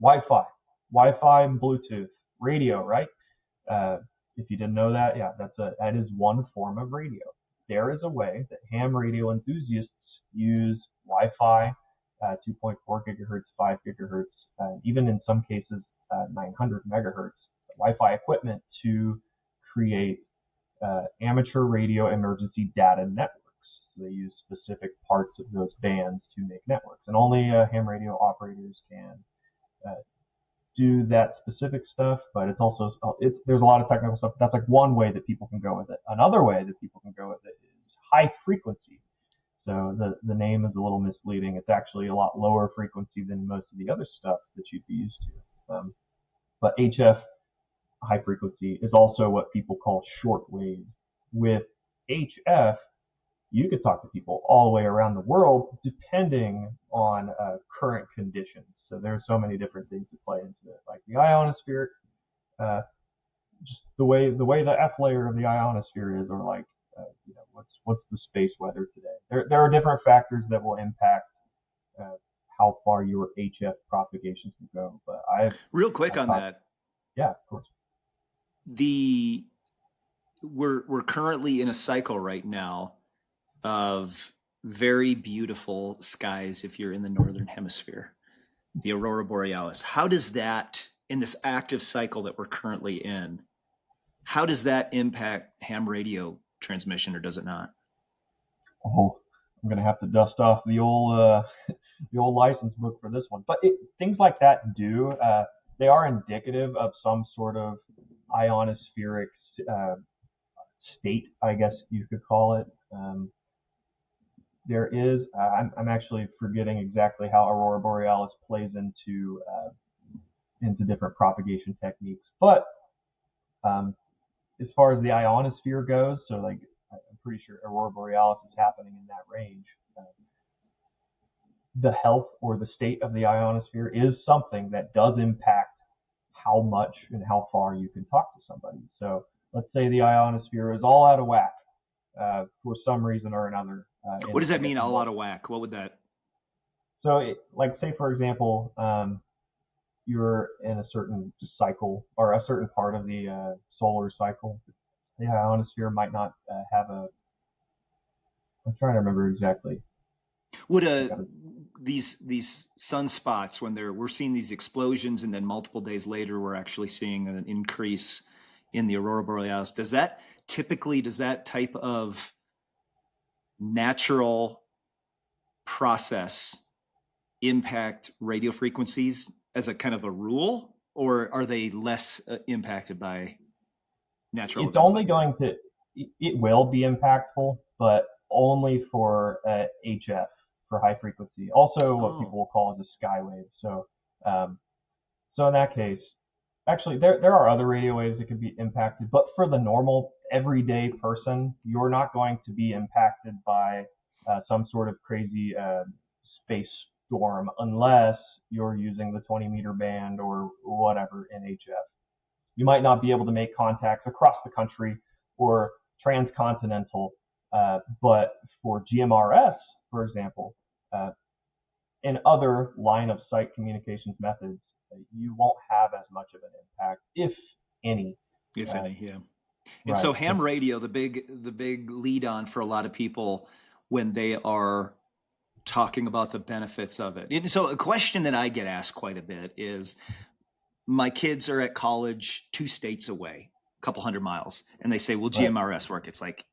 Speaker 2: Wi-Fi and Bluetooth radio, right? If you didn't know that, yeah, that is one form of radio. There is a way that ham radio enthusiasts use Wi-Fi, 2.4 gigahertz, 5 gigahertz, even in some cases 900 megahertz Wi-Fi equipment to create amateur radio emergency data networks. So they use specific parts of those bands to make networks, and only ham radio operators can do that specific stuff. But it's also there's a lot of technical stuff. That's like one way that people can go with it. Another way that people can go with it is high frequency. So the name is a little misleading. It's actually a lot lower frequency than most of the other stuff that you'd be used to. But HF, high frequency, is also what people call shortwave. With HF, you could talk to people all the way around the world depending on current conditions. So there's so many different things that play into it, like the ionosphere, just the way the F layer of the ionosphere is, or like what's the space weather today. There are different factors that will impact how far your HF propagations can go. But
Speaker 1: real quick on that.
Speaker 2: Yeah, of course.
Speaker 1: We're currently in a cycle right now of very beautiful skies if you're in the northern hemisphere, the aurora borealis. How does that, in this active cycle that we're currently in, how does that impact ham radio transmission, or does it not?
Speaker 2: Oh, I'm gonna have to dust off the old license book for this one. But things like that they are indicative of some sort of ionospheric state, I guess you could call it. There is, I'm actually forgetting exactly how aurora borealis plays into different propagation techniques. But as far as the ionosphere goes, so like I'm pretty sure aurora borealis is happening in that range. The health or the state of the ionosphere is something that does impact how much and how far you can talk to somebody. So let's say the ionosphere is all out of whack for some reason or another.
Speaker 1: What does that mean, all out of whack? What would that?
Speaker 2: So, like, say, for example, you're in a certain cycle or a certain part of the solar cycle. The ionosphere might not have I'm trying to remember exactly.
Speaker 1: Would these sunspots, when we're seeing these explosions, and then multiple days later we're actually seeing an increase in the aurora borealis, does that type of natural process impact radio frequencies as a kind of a rule, or are they less impacted by natural?
Speaker 2: It's only going to, it will be impactful, but only for HF, for high frequency. Also, what people will call as a skywave. So, so in that case, actually, there are other radio waves that could be impacted, but for the normal everyday person, you're not going to be impacted by some sort of crazy space storm unless you're using the 20-meter band or whatever in HF. You might not be able to make contacts across the country or transcontinental, but for GMRS, for example, and other line of sight communications methods, you won't have as much of an impact, if any.
Speaker 1: If any, yeah. And so ham radio, the big lead on for a lot of people when they are talking about the benefits of it. And so a question that I get asked quite a bit is, my kids are at college 2 states away, a couple hundred miles, and they say, will GMRS work? It's like,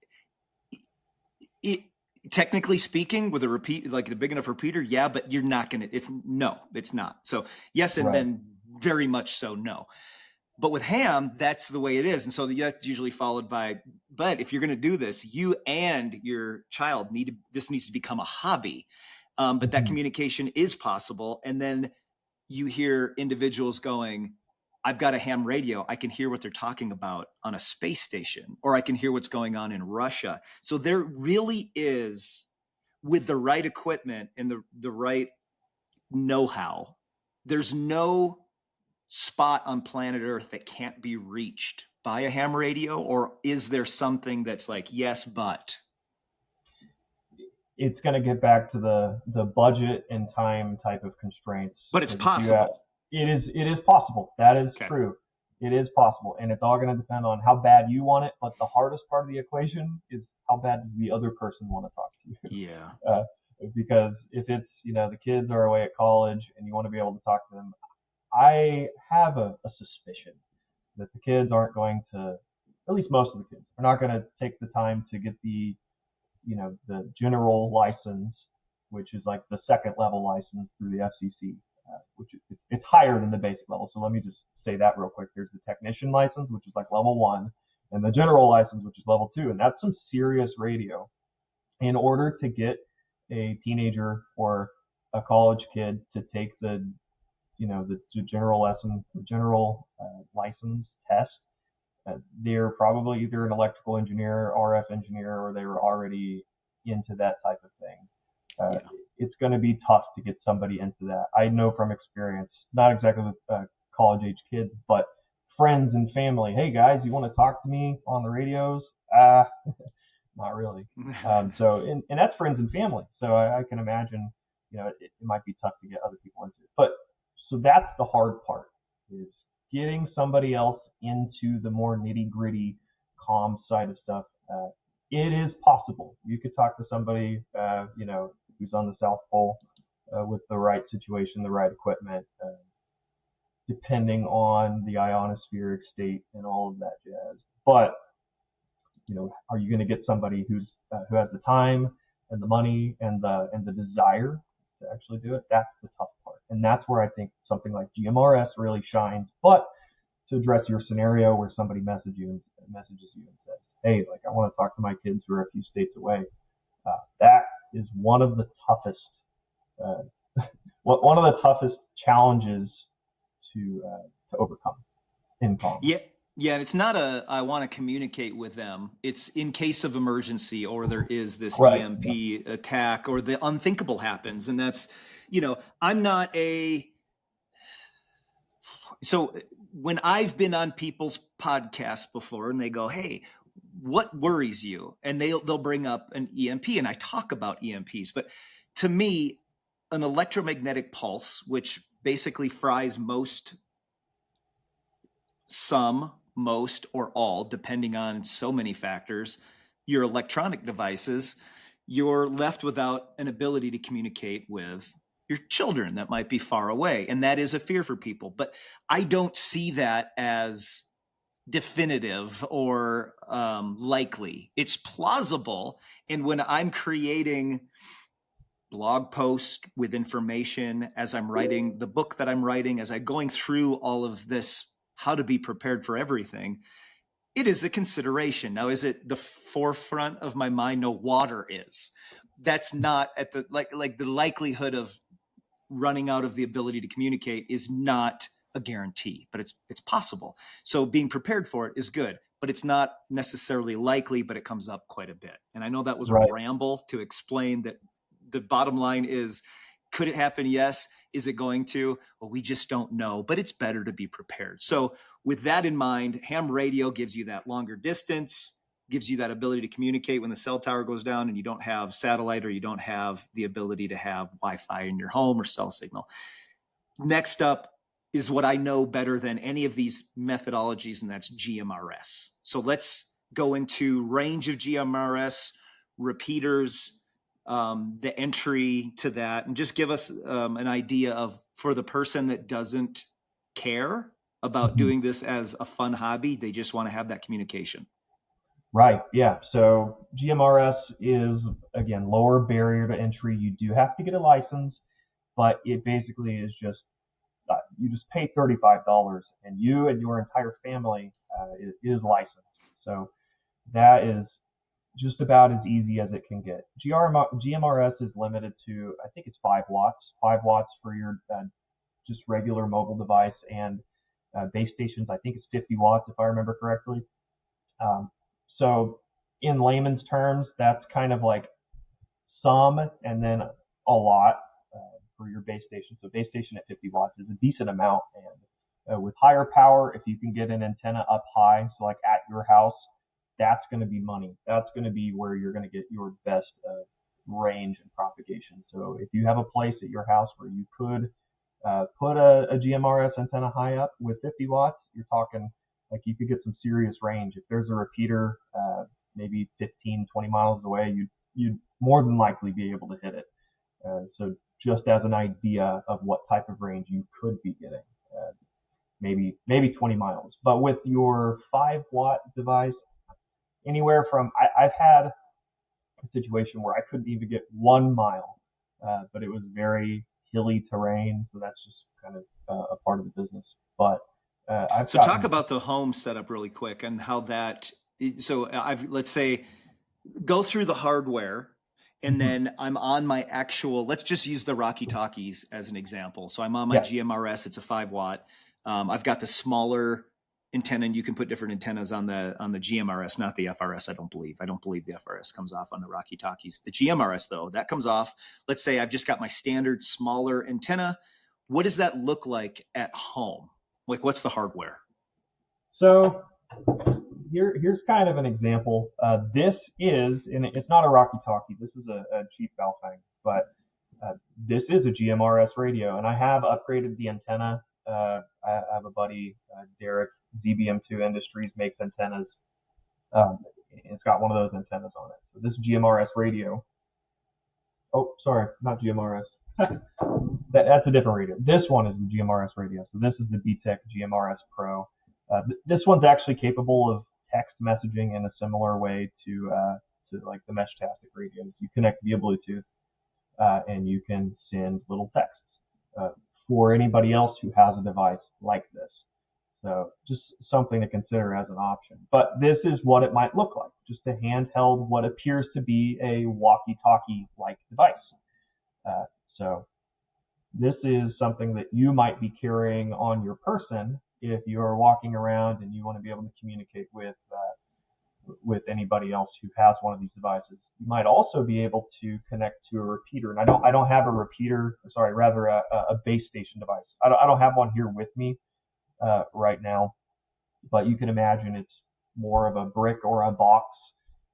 Speaker 1: technically speaking, with a repeat, like the big enough repeater, yeah, but you're not going to, it's not. So yes, and then very much so no. But with ham, that's the way it is. And so that's usually followed by, but if you're going to do this, you and your child this needs to become a hobby. But that communication is possible. And then you hear individuals going, I've got a ham radio. I can hear what they're talking about on a space station, or I can hear what's going on in Russia. So there really is, with the right equipment and the right know-how, there's no spot on planet Earth that can't be reached by a ham radio? Or is there something that's like, yes, but?
Speaker 2: It's going to get back to the budget and time type of constraints.
Speaker 1: But it's possible.
Speaker 2: It is possible. That is true. It is possible. And it's all going to depend on how bad you want it. But the hardest part of the equation is how bad does the other person want to talk to you?
Speaker 1: Yeah.
Speaker 2: Because if it's, the kids are away at college and you want to be able to talk to them, I have a suspicion that the kids aren't going to, at least most of the kids, are not going to take the time to get the general license, which is like the second level license through the FCC, which it's higher than the basic level. So let me just say that real quick. There's the technician license, which is like level 1, and the general license, which is level 2. And that's some serious radio. In order to get a teenager or a college kid to take the general license test, they're probably either an electrical engineer, RF engineer, or they were already into that type of thing. It's going to be tough to get somebody into that. I know from experience, not exactly with college age kids, but friends and family. Hey guys, you want to talk to me on the radios? Not really. And that's friends and family. So I can imagine, it might be tough to get other people into it. But so that's the hard part, is getting somebody else into the more nitty gritty comm side of stuff. It is possible. You could talk to somebody, who's on the South Pole with the right situation, the right equipment, depending on the ionospheric state and all of that jazz. But, are you going to get somebody who has the time and the money and the desire to actually do it? That's the tough part. And that's where I think something like GMRS really shines. But to address your scenario where somebody messages you and says, hey, I want to talk to my kids who are a few states away. That is one of the toughest challenges to overcome in comm.
Speaker 1: Yeah, and it's not I want to communicate with them. It's in case of emergency, or there is this EMP attack, or the unthinkable happens. And that's, I'm not so when I've been on people's podcasts before and they go, hey, what worries you? And they'll bring up an EMP, and I talk about EMPs. But to me, an electromagnetic pulse, which basically fries most, or all, depending on so many factors, your electronic devices, you're left without an ability to communicate with your children that might be far away. And that is a fear for people. But I don't see that as definitive or likely. It's plausible. And when I'm creating blog posts with information, as I'm writing the book that I'm writing, as I'm going through all of this, how to be prepared for everything, it is a consideration. Now, is it the forefront of my mind? No, water is. That's not at the, like the likelihood of running out of the ability to communicate is not a guarantee, but it's possible. So being prepared for it is good, but it's not necessarily likely, but it comes up quite a bit. And I know that was a ramble to explain that the bottom line is, could it happen? Yes. Is it going to? Well, we just don't know, but it's better to be prepared. So with that in mind, ham radio gives you that longer distance, gives you that ability to communicate when the cell tower goes down and you don't have satellite, or you don't have the ability to have Wi-Fi in your home or cell signal. Next up is what I know better than any of these methodologies, and that's GMRS. So let's go into range of GMRS, repeaters, the entry to that, and just give us an idea of, for the person that doesn't care about doing this as a fun hobby, they just want to have that communication.
Speaker 2: Right. Yeah. So GMRS is, again, lower barrier to entry. You do have to get a license, but it basically is just you just pay $35 and you and your entire family is licensed. So that is just about as easy as it can get. GMRS is limited to, I think it's 5 watts, 5 watts for your just regular mobile device, and base stations, I think it's 50 watts if I remember correctly. So in layman's terms, that's kind of like some and then a lot for your base station. So base station at 50 watts is a decent amount, and with higher power, if you can get an antenna up high, so like at your house, that's going to be money. That's going to be where you're going to get your best range and propagation. So if you have a place at your house where you could put a GMRS antenna high up with 50 watts, you're talking like you could get some serious range. If there's a repeater maybe 15, 20 miles away, you'd more than likely be able to hit it. So just as an idea of what type of range you could be getting, maybe 20 miles. But with your 5 watt device, anywhere from, I've had a situation where I couldn't even get 1 mile, but it was very hilly terrain, so that's just kind of a part of the business. But
Speaker 1: So talk about the home setup really quick and how that. So let's say go through the hardware, and then I'm on my actual. Let's just use the Rocky Talkies as an example. So I'm on my GMRS. It's a 5 watt. I've got the smaller antenna, and you can put different antennas on the GMRS, not the FRS. I don't believe the FRS comes off on the Rocky Talkies. The GMRS though, that comes off. Let's say I've just got my standard smaller antenna. What does that look like at home? Like, what's the hardware?
Speaker 2: So here's kind of an example. This is, and it's not a Rocky Talkie. This is a cheap Baofeng, but this is a GMRS radio, and I have upgraded the antenna. I have a buddy, Derek, ZBM2 Industries makes antennas. It's got one of those antennas on it. So this GMRS radio. Oh, sorry, not GMRS. That's a different radio. This one is the GMRS radio. So this is the BTEC GMRS Pro. This one's actually capable of text messaging in a similar way to like the Meshtastic radios. You connect via Bluetooth, and you can send little texts for anybody else who has a device like this. So just something to consider as an option. But this is what it might look like, just a handheld, what appears to be a walkie-talkie-like device. So this is something that you might be carrying on your person if you're walking around and you want to be able to communicate with anybody else who has one of these devices. You might also be able to connect to a repeater. And I don't have a repeater, sorry, rather a base station device. I don't have one here with me right now, but you can imagine it's more of a brick or a box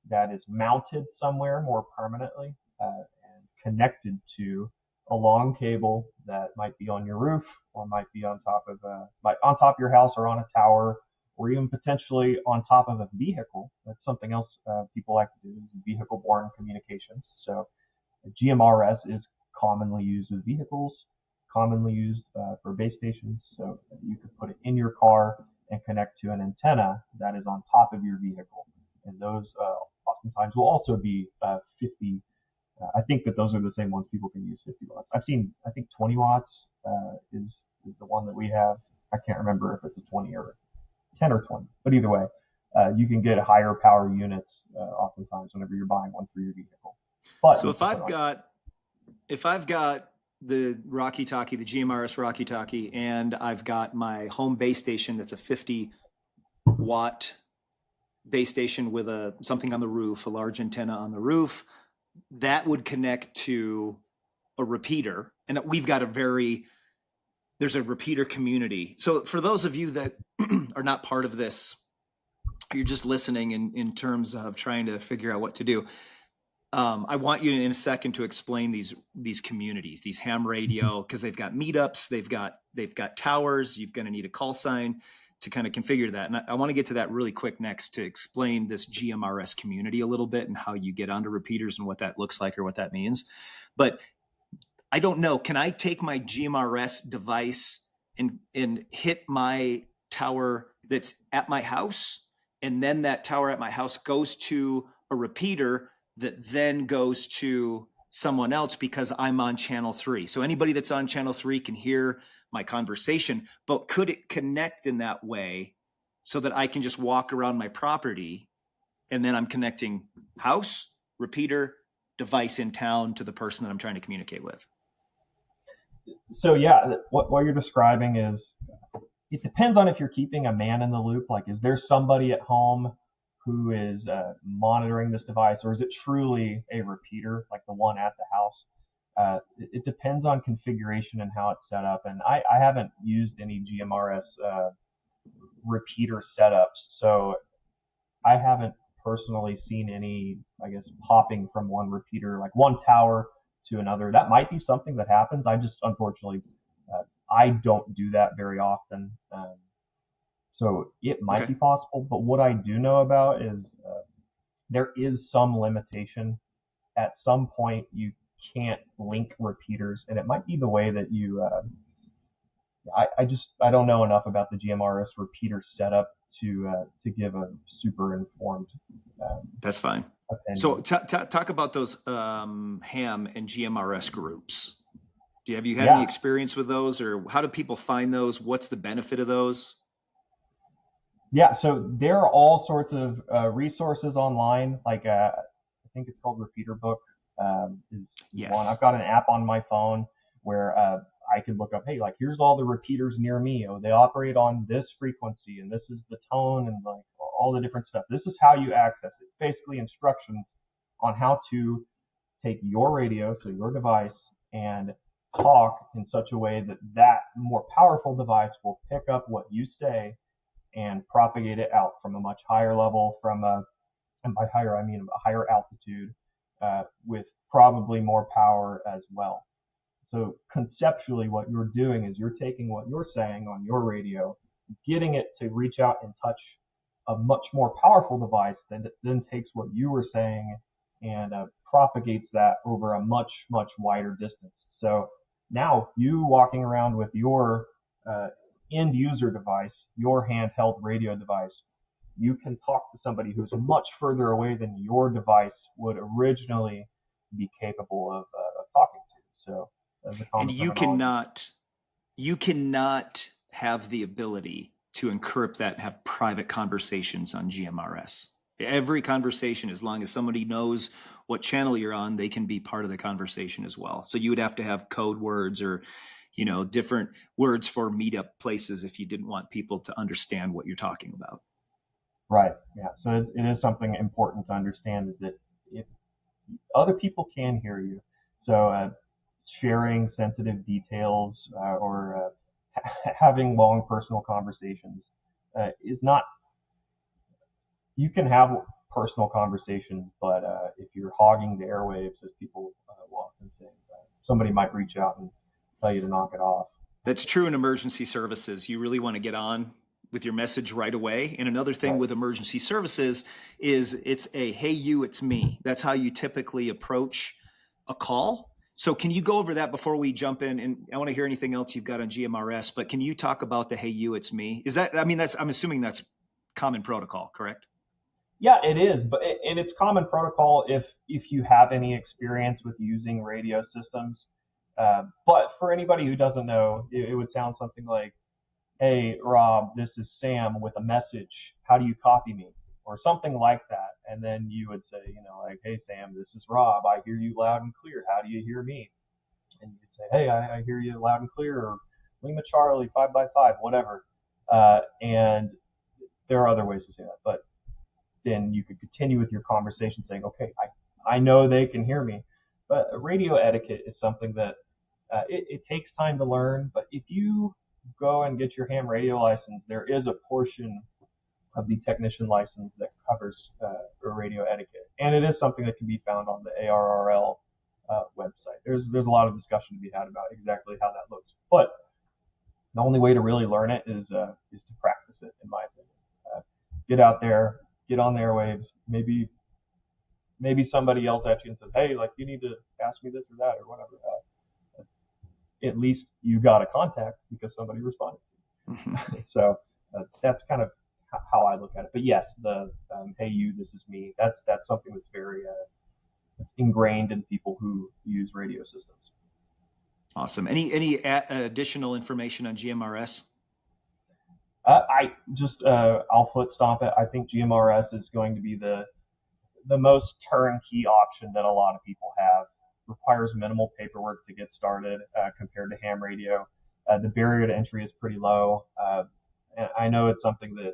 Speaker 2: that is mounted somewhere more permanently and connected to a long cable that might be on your roof or might be on top of your house or on a tower, or even potentially on top of a vehicle. That's something else people like to do, is vehicle-borne communications. So GMRS is commonly used with vehicles, commonly used for base stations. So you could put it in your car and connect to an antenna that is on top of your vehicle. And those oftentimes will also be 50. I think that those are the same ones people can use 50 watts. I've seen, I think 20 watts is the one that we have. I can't remember if it's a 20 or 10 or 20, but either way, you can get higher power units oftentimes whenever you're buying one for your vehicle. But
Speaker 1: so if I've got the Rocky Talkie, the GMRS Rocky Talkie, and I've got my home base station that's a 50 watt base station with something on the roof, a large antenna on the roof, that would connect to a repeater. And we've got there's a repeater community. So for those of you that are not part of this, you're just listening in terms of trying to figure out what to do. I want you in a second to explain these communities, these ham radio, because they've got meetups, they've got towers. You're going to need a call sign to kind of configure that. And I want to get to that really quick next to explain this GMRS community a little bit and how you get onto repeaters and what that looks like or what that means. But I don't know, can I take my GMRS device and hit my tower that's at my house, and then that tower at my house goes to a repeater that then goes to someone else because I'm on channel 3. So anybody that's on channel 3 can hear my conversation, but could it connect in that way so that I can just walk around my property and then I'm connecting house, repeater, device in town to the person that I'm trying to communicate with?
Speaker 2: So yeah, what you're describing is, it depends on if you're keeping a man in the loop. Like, is there somebody at home who is monitoring this device, or is it truly a repeater, like the one at the house? It depends on configuration and how it's set up. And I haven't used any GMRS repeater setups, so I haven't personally seen any, I guess, popping from one repeater, like one tower to another. That might be something that happens. I just, unfortunately, I don't do that very often. So it might
Speaker 1: Okay.
Speaker 2: be possible, but what I do know about is there is some limitation. At some point, you can't link repeaters, and it might be the way that you. I don't know enough about the GMRS repeater setup to give a super informed.
Speaker 1: That's fine.
Speaker 2: Opinion.
Speaker 1: So talk about those ham and GMRS groups. Have you had any experience with those, or how do people find those? What's the benefit of those?
Speaker 2: Yeah, so there are all sorts of resources online. Like I think it's called Repeater Book. Is
Speaker 1: Yes.
Speaker 2: one. I've got an app on my phone where I could look up, hey, like here's all the repeaters near me. Oh, they operate on this frequency, and this is the tone, and like all the different stuff. This is how you access it. Basically, instructions on how to take your radio, so your device, and talk in such a way that that more powerful device will pick up what you say and propagate it out from a much higher level, and by higher I mean a higher altitude, with probably more power as well. So conceptually, what you're doing is you're taking what you're saying on your radio, getting it to reach out and touch a much more powerful device that then takes what you were saying and propagates that over a much, much wider distance. So now you walking around with your end user device, your handheld radio device, you can talk to somebody who's much further away than your device would originally be capable of talking to. So
Speaker 1: And you cannot have the ability to encrypt that and have private conversations on GMRS. Every conversation, as long as somebody knows what channel you're on, they can be part of the conversation as well. So you would have to have code words or, different words for meetup places if you didn't want people to understand what you're talking about.
Speaker 2: Right. Yeah. So it is something important to understand, is that if other people can hear you, so sharing sensitive details or having long personal conversations is not. You can have personal conversations, but if you're hogging the airwaves, as people will often say, somebody might reach out and tell you to knock it off.
Speaker 1: That's true in emergency services. You really want to get on with your message right away. And another thing with emergency services is it's a, hey, you, it's me. That's how you typically approach a call. So can you go over that before we jump in? And I want to hear anything else you've got on GMRS, but can you talk about the, hey, you, it's me? I'm assuming that's common protocol, correct?
Speaker 2: Yeah, it is, and it's common protocol if you have any experience with using radio systems. But for anybody who doesn't know, it would sound something like, hey, Rob, this is Sam with a message. How do you copy me? Or something like that. And then you would say, like, hey, Sam, this is Rob. I hear you loud and clear. How do you hear me? And you'd say, hey, I hear you loud and clear, or Lima Charlie, 5x5, whatever. And there are other ways to say that. But then you could continue with your conversation saying, okay, I know they can hear me. But radio etiquette is something that it takes time to learn. But if you go and get your ham radio license, there is a portion of the technician license that covers radio etiquette. And it is something that can be found on the ARRL website. There's a lot of discussion to be had about exactly how that looks. But the only way to really learn it is to practice it, in my opinion. Get out there, get on the airwaves. Maybe somebody yells at you and says, hey, like, you need to ask me this or that or whatever. At least you got a contact because somebody responded. So that's kind of how I look at it. But yes, the hey, you, this is me. That's something that's very ingrained in people who use radio systems.
Speaker 1: Awesome. Any additional information on GMRS?
Speaker 2: I'll foot stomp it. I think GMRS is going to be the most turnkey option that a lot of people have. Requires minimal paperwork to get started compared to ham radio. The barrier to entry is pretty low. And I know it's something that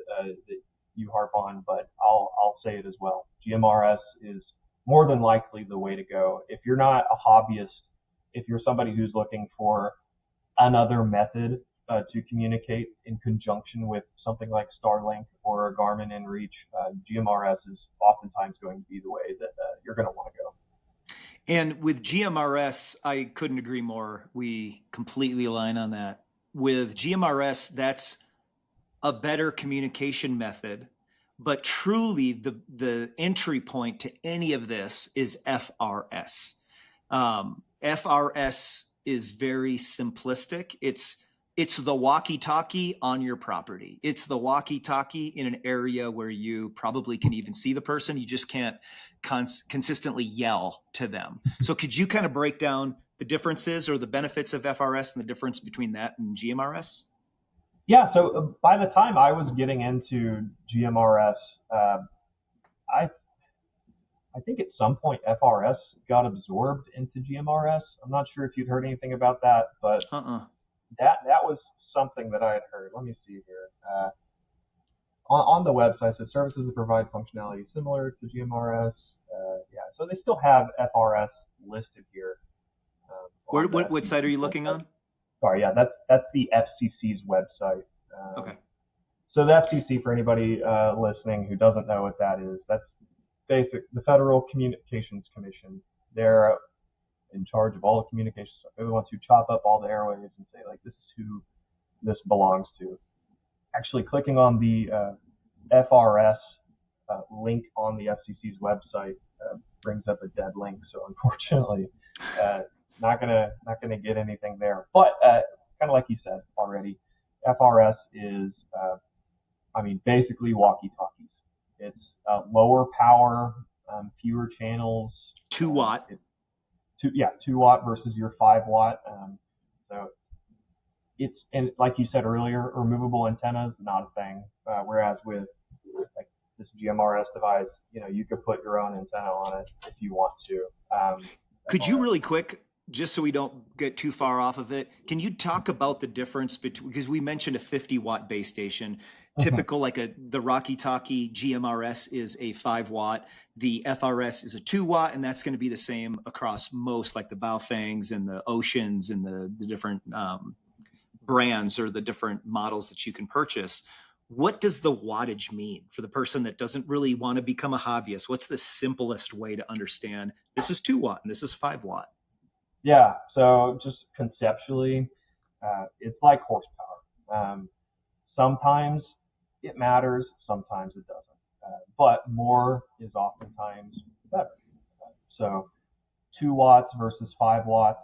Speaker 2: you harp on, but I'll say it as well. GMRS is more than likely the way to go. If you're not a hobbyist, if you're somebody who's looking for another method to communicate in conjunction with something like Starlink or Garmin inReach, GMRS is oftentimes going to be the way that you're going to want to go.
Speaker 1: And with GMRS, I couldn't agree more. We completely align on that. With GMRS, that's a better communication method, but truly the entry point to any of this is FRS. FRS is very simplistic. It's the walkie-talkie on your property. It's the walkie-talkie in an area where you probably can even see the person. You just can't consistently yell to them. So could you kind of break down the differences or the benefits of FRS and the difference between that and GMRS?
Speaker 2: Yeah, so by the time I was getting into GMRS, I think at some point FRS got absorbed into GMRS. I'm not sure if you'd heard anything about that, but that was something that I had heard. Let me see here. On the website, so services that provide functionality similar to GMRS. So they still have FRS listed here.
Speaker 1: What site are you looking on?
Speaker 2: Sorry, yeah, that's the FCC's website.
Speaker 1: Okay.
Speaker 2: So the FCC, for anybody listening who doesn't know what that is, that's the Federal Communications Commission. They're in charge of all the communications stuff. They're the ones who chop up all the airwaves and say, like, this is who this belongs to. Actually, clicking on the FRS link on the FCC's website brings up a dead link. So unfortunately, not gonna get anything there. But kind of like you said already, FRS is, basically walkie-talkies. It's lower power, fewer channels.
Speaker 1: 2 watt.
Speaker 2: 2 watt versus your 5 watt. So it's, and like you said earlier, removable antennas, not a thing. Whereas with like this GMRS device, you could put your own antenna on it if you want to.
Speaker 1: Could you really quick, just so we don't get too far off of it, can you talk about the difference between, because we mentioned a 50 watt base station, typical like the Rocky Talkie GMRS is a 5 watt, the FRS is a 2 watt, and that's going to be the same across most, like the Baofangs and the Oceans and the different brands or the different models that you can purchase. What does the wattage mean for the person that doesn't really want to become a hobbyist? What's the simplest way to understand this is 2 watt and this is 5 watt?
Speaker 2: Yeah, so just conceptually, it's like horsepower. Sometimes it matters, sometimes it doesn't. But more is oftentimes better. So 2 watts versus 5 watts,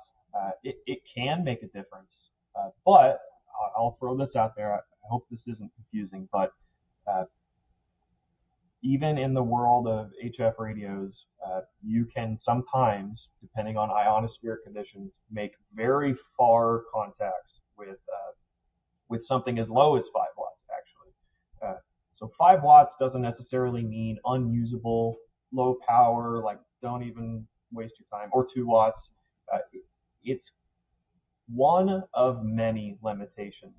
Speaker 2: it can make a difference. But I'll throw this out there. I hope this isn't confusing, but even in the world of HF radios, you can sometimes, depending on ionosphere conditions, make very far contacts with something as low as 5 watts, actually. So 5 watts doesn't necessarily mean unusable, low power, like don't even waste your time, or 2 watts. It's one of many limitations.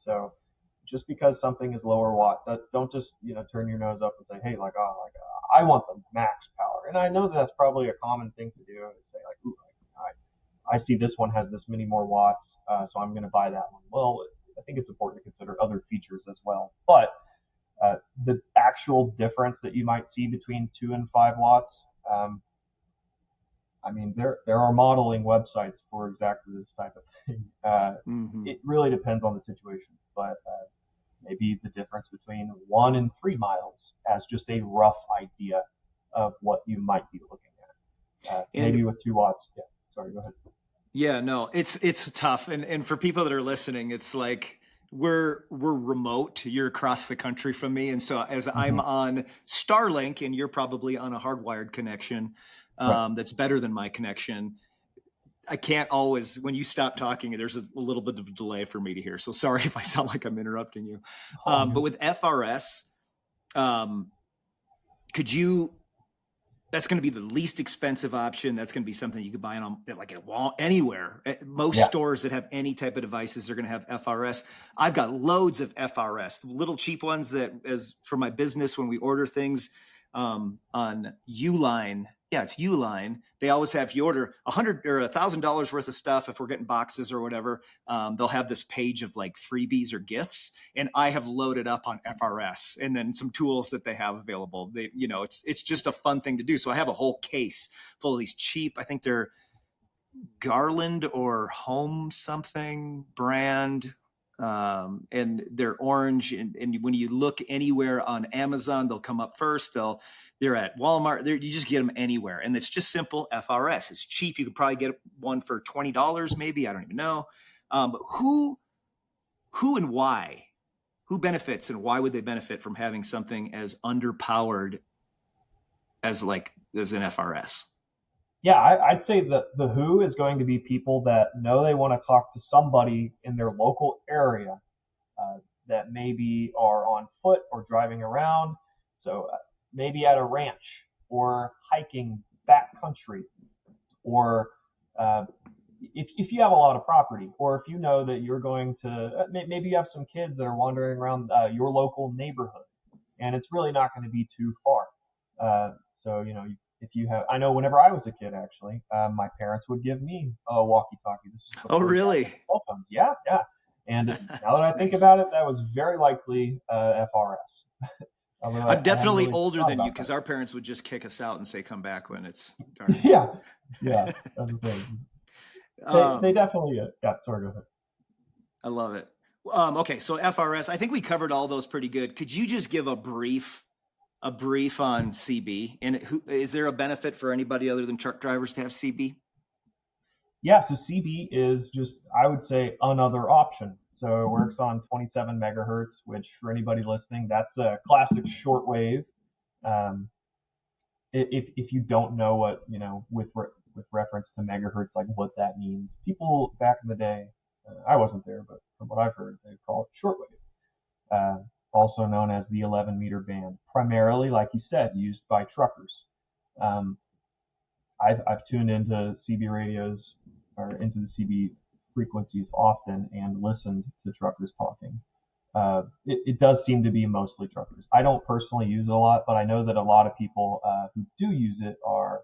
Speaker 2: So just because something is lower watt, don't just turn your nose up and say, hey, I want the max power. And I know that's probably a common thing to do. Say like, ooh, I see this one has this many more watts, so I'm going to buy that one. Well, I think it's important to consider other features as well. But the actual difference that you might see between 2 and 5 watts, there are modeling websites for exactly this type of thing. It really depends on the situation, but maybe the difference between 1 and 3 miles as just a rough idea of what you might be looking at. Maybe with 2 watts. Yeah. Sorry, go ahead.
Speaker 1: Yeah, no, it's tough. And for people that are listening, it's like we're remote. You're across the country from me. And so as I'm on Starlink and you're probably on a hardwired connection,
Speaker 2: Right.
Speaker 1: that's better than my connection. I can't always, when you stop talking, there's a little bit of a delay for me to hear. So sorry if I sound like I'm interrupting you.
Speaker 2: Oh,
Speaker 1: But with FRS, um, could you, that's going to be the least expensive option. That's going to be something you could buy on like at anywhere. Most
Speaker 2: yeah.
Speaker 1: stores that have any type of devices are going to have FRS. I've got loads of FRS, little cheap ones that, as for my business, when we order things on Uline, yeah, it's Uline. They always have, if you order $100 or $1,000 worth of stuff, if we're getting boxes or whatever, they'll have this page of like freebies or gifts, and I have loaded up on FRS and then some tools that they have available. They, it's just a fun thing to do. So I have a whole case full of these cheap, I think they're Garland or Home something brand, and they're orange. And when you look anywhere on Amazon, they'll come up first. They're at Walmart. You just get them anywhere, and it's just simple FRS. It's cheap. You could probably get one for $20, maybe. I don't even know. But who and why? Who benefits, and why would they benefit from having something as underpowered as an FRS?
Speaker 2: Yeah, I'd say that the who is going to be people that know they want to talk to somebody in their local area that maybe are on foot or driving around. So maybe at a ranch or hiking backcountry, or if you have a lot of property, or if you know that you're going to, maybe you have some kids that are wandering around your local neighborhood, and it's really not going to be too far. So, if you have, I know whenever I was a kid, actually, my parents would give me a walkie-talkie. This is
Speaker 1: Oh,
Speaker 2: before
Speaker 1: really?
Speaker 2: cell phones. Yeah, yeah. And now that I think
Speaker 1: Nice.
Speaker 2: about it, that was very likely FRS. Although
Speaker 1: I'm
Speaker 2: I hadn't
Speaker 1: definitely
Speaker 2: really
Speaker 1: older
Speaker 2: thought
Speaker 1: than you,
Speaker 2: about
Speaker 1: because
Speaker 2: that.
Speaker 1: our parents would just kick us out and say, come back when it's dark.
Speaker 2: Yeah, yeah, that's the thing. They
Speaker 1: um,
Speaker 2: definitely got sort of.
Speaker 1: I love it. Okay, so FRS, I think we covered all those pretty good. Could you just give a brief on CB? And is there a benefit for anybody other than truck drivers to have CB?
Speaker 2: Yeah, so CB is just, I would say, another option. So it works on 27 megahertz, which for anybody listening, that's a classic shortwave. Um, if you don't know what, with reference to megahertz, like what that means, people back in the day, I wasn't there, but from what I've heard, they call it shortwave, also known as the 11-meter band, primarily, like you said, used by truckers. Um, I've tuned into CB radios or into the CB frequencies often and listened to truckers talking. It does seem to be mostly truckers. I don't personally use it a lot, but I know that a lot of people who do use it are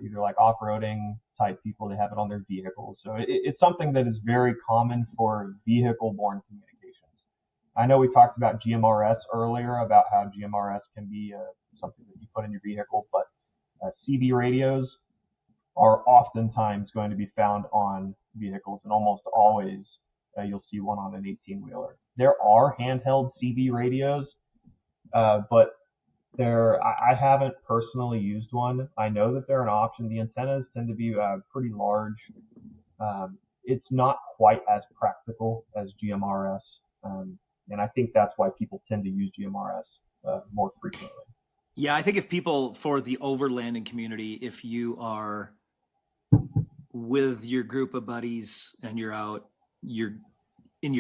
Speaker 2: either like off-roading type people. They have it on their vehicles. So it's something that is very common for vehicle-borne communications. I know we talked about GMRS earlier, about how GMRS can be something that you put in your vehicle, but CB radios are oftentimes going to be found on vehicles, and almost always you'll see one on an 18-wheeler. There are handheld CB radios, but I haven't personally used one. I know that they're an option. The antennas tend to be pretty large. It's not quite as practical as GMRS, and I think that's why people tend to use GMRS more frequently.
Speaker 1: Yeah, I think if people, for the overlanding community, if you are with your group of buddies and you're out, you're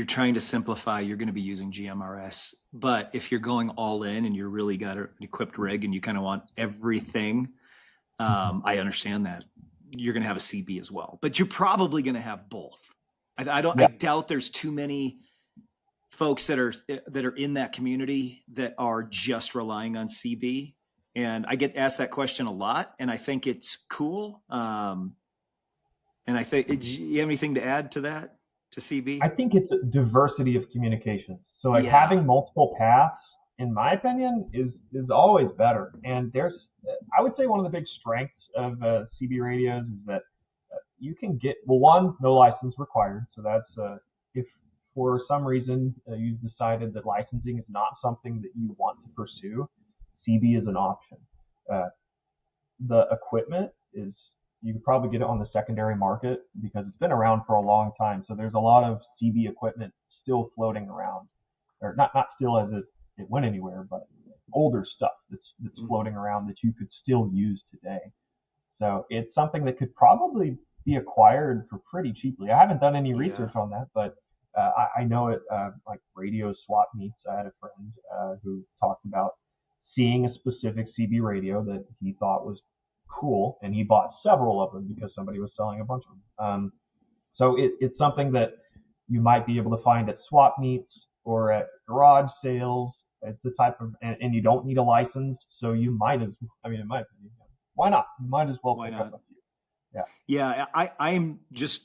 Speaker 1: trying to simplify, you're going to be using GMRS. But if you're going all in and you're really got an equipped rig and you kind of want everything, I understand that you're going to have a CB as well, but you're probably going to have both. I
Speaker 2: Yeah,
Speaker 1: doubt there's too many folks that are in that community that are just relying on CB. And I get asked that question a lot, and I think it's cool. And I think, do you have anything to add to that, to
Speaker 2: I
Speaker 1: CB?
Speaker 2: think it's a diversity of communications. So like
Speaker 1: Yeah.
Speaker 2: having multiple paths, in my opinion, is always better. And I would say one of the big strengths of CB radios is that you can get, well, one, no license required. So that's if for some reason you've decided that licensing is not something that you want to pursue, CB is an option. Uh, the equipment is, you could probably get it on the secondary market because it's been around for a long time. So there's a lot of CB equipment still floating around, or not still as it went anywhere, but older stuff that's floating around that you could still use today. So it's something that could probably be acquired for pretty cheaply. I haven't done any
Speaker 1: Yeah.
Speaker 2: research on that, but I know it, like radio swap meets. I had a friend who talked about seeing a specific CB radio that he thought was cool, and he bought several of them because somebody was selling a bunch of them. So it's something that you might be able to find at swap meets or at garage sales. It's the type of, and you don't need a license, so you might as, I mean, in my opinion, why not? You might as well
Speaker 1: Why
Speaker 2: pick
Speaker 1: not?
Speaker 2: up a few. Yeah.
Speaker 1: Yeah, I'm just,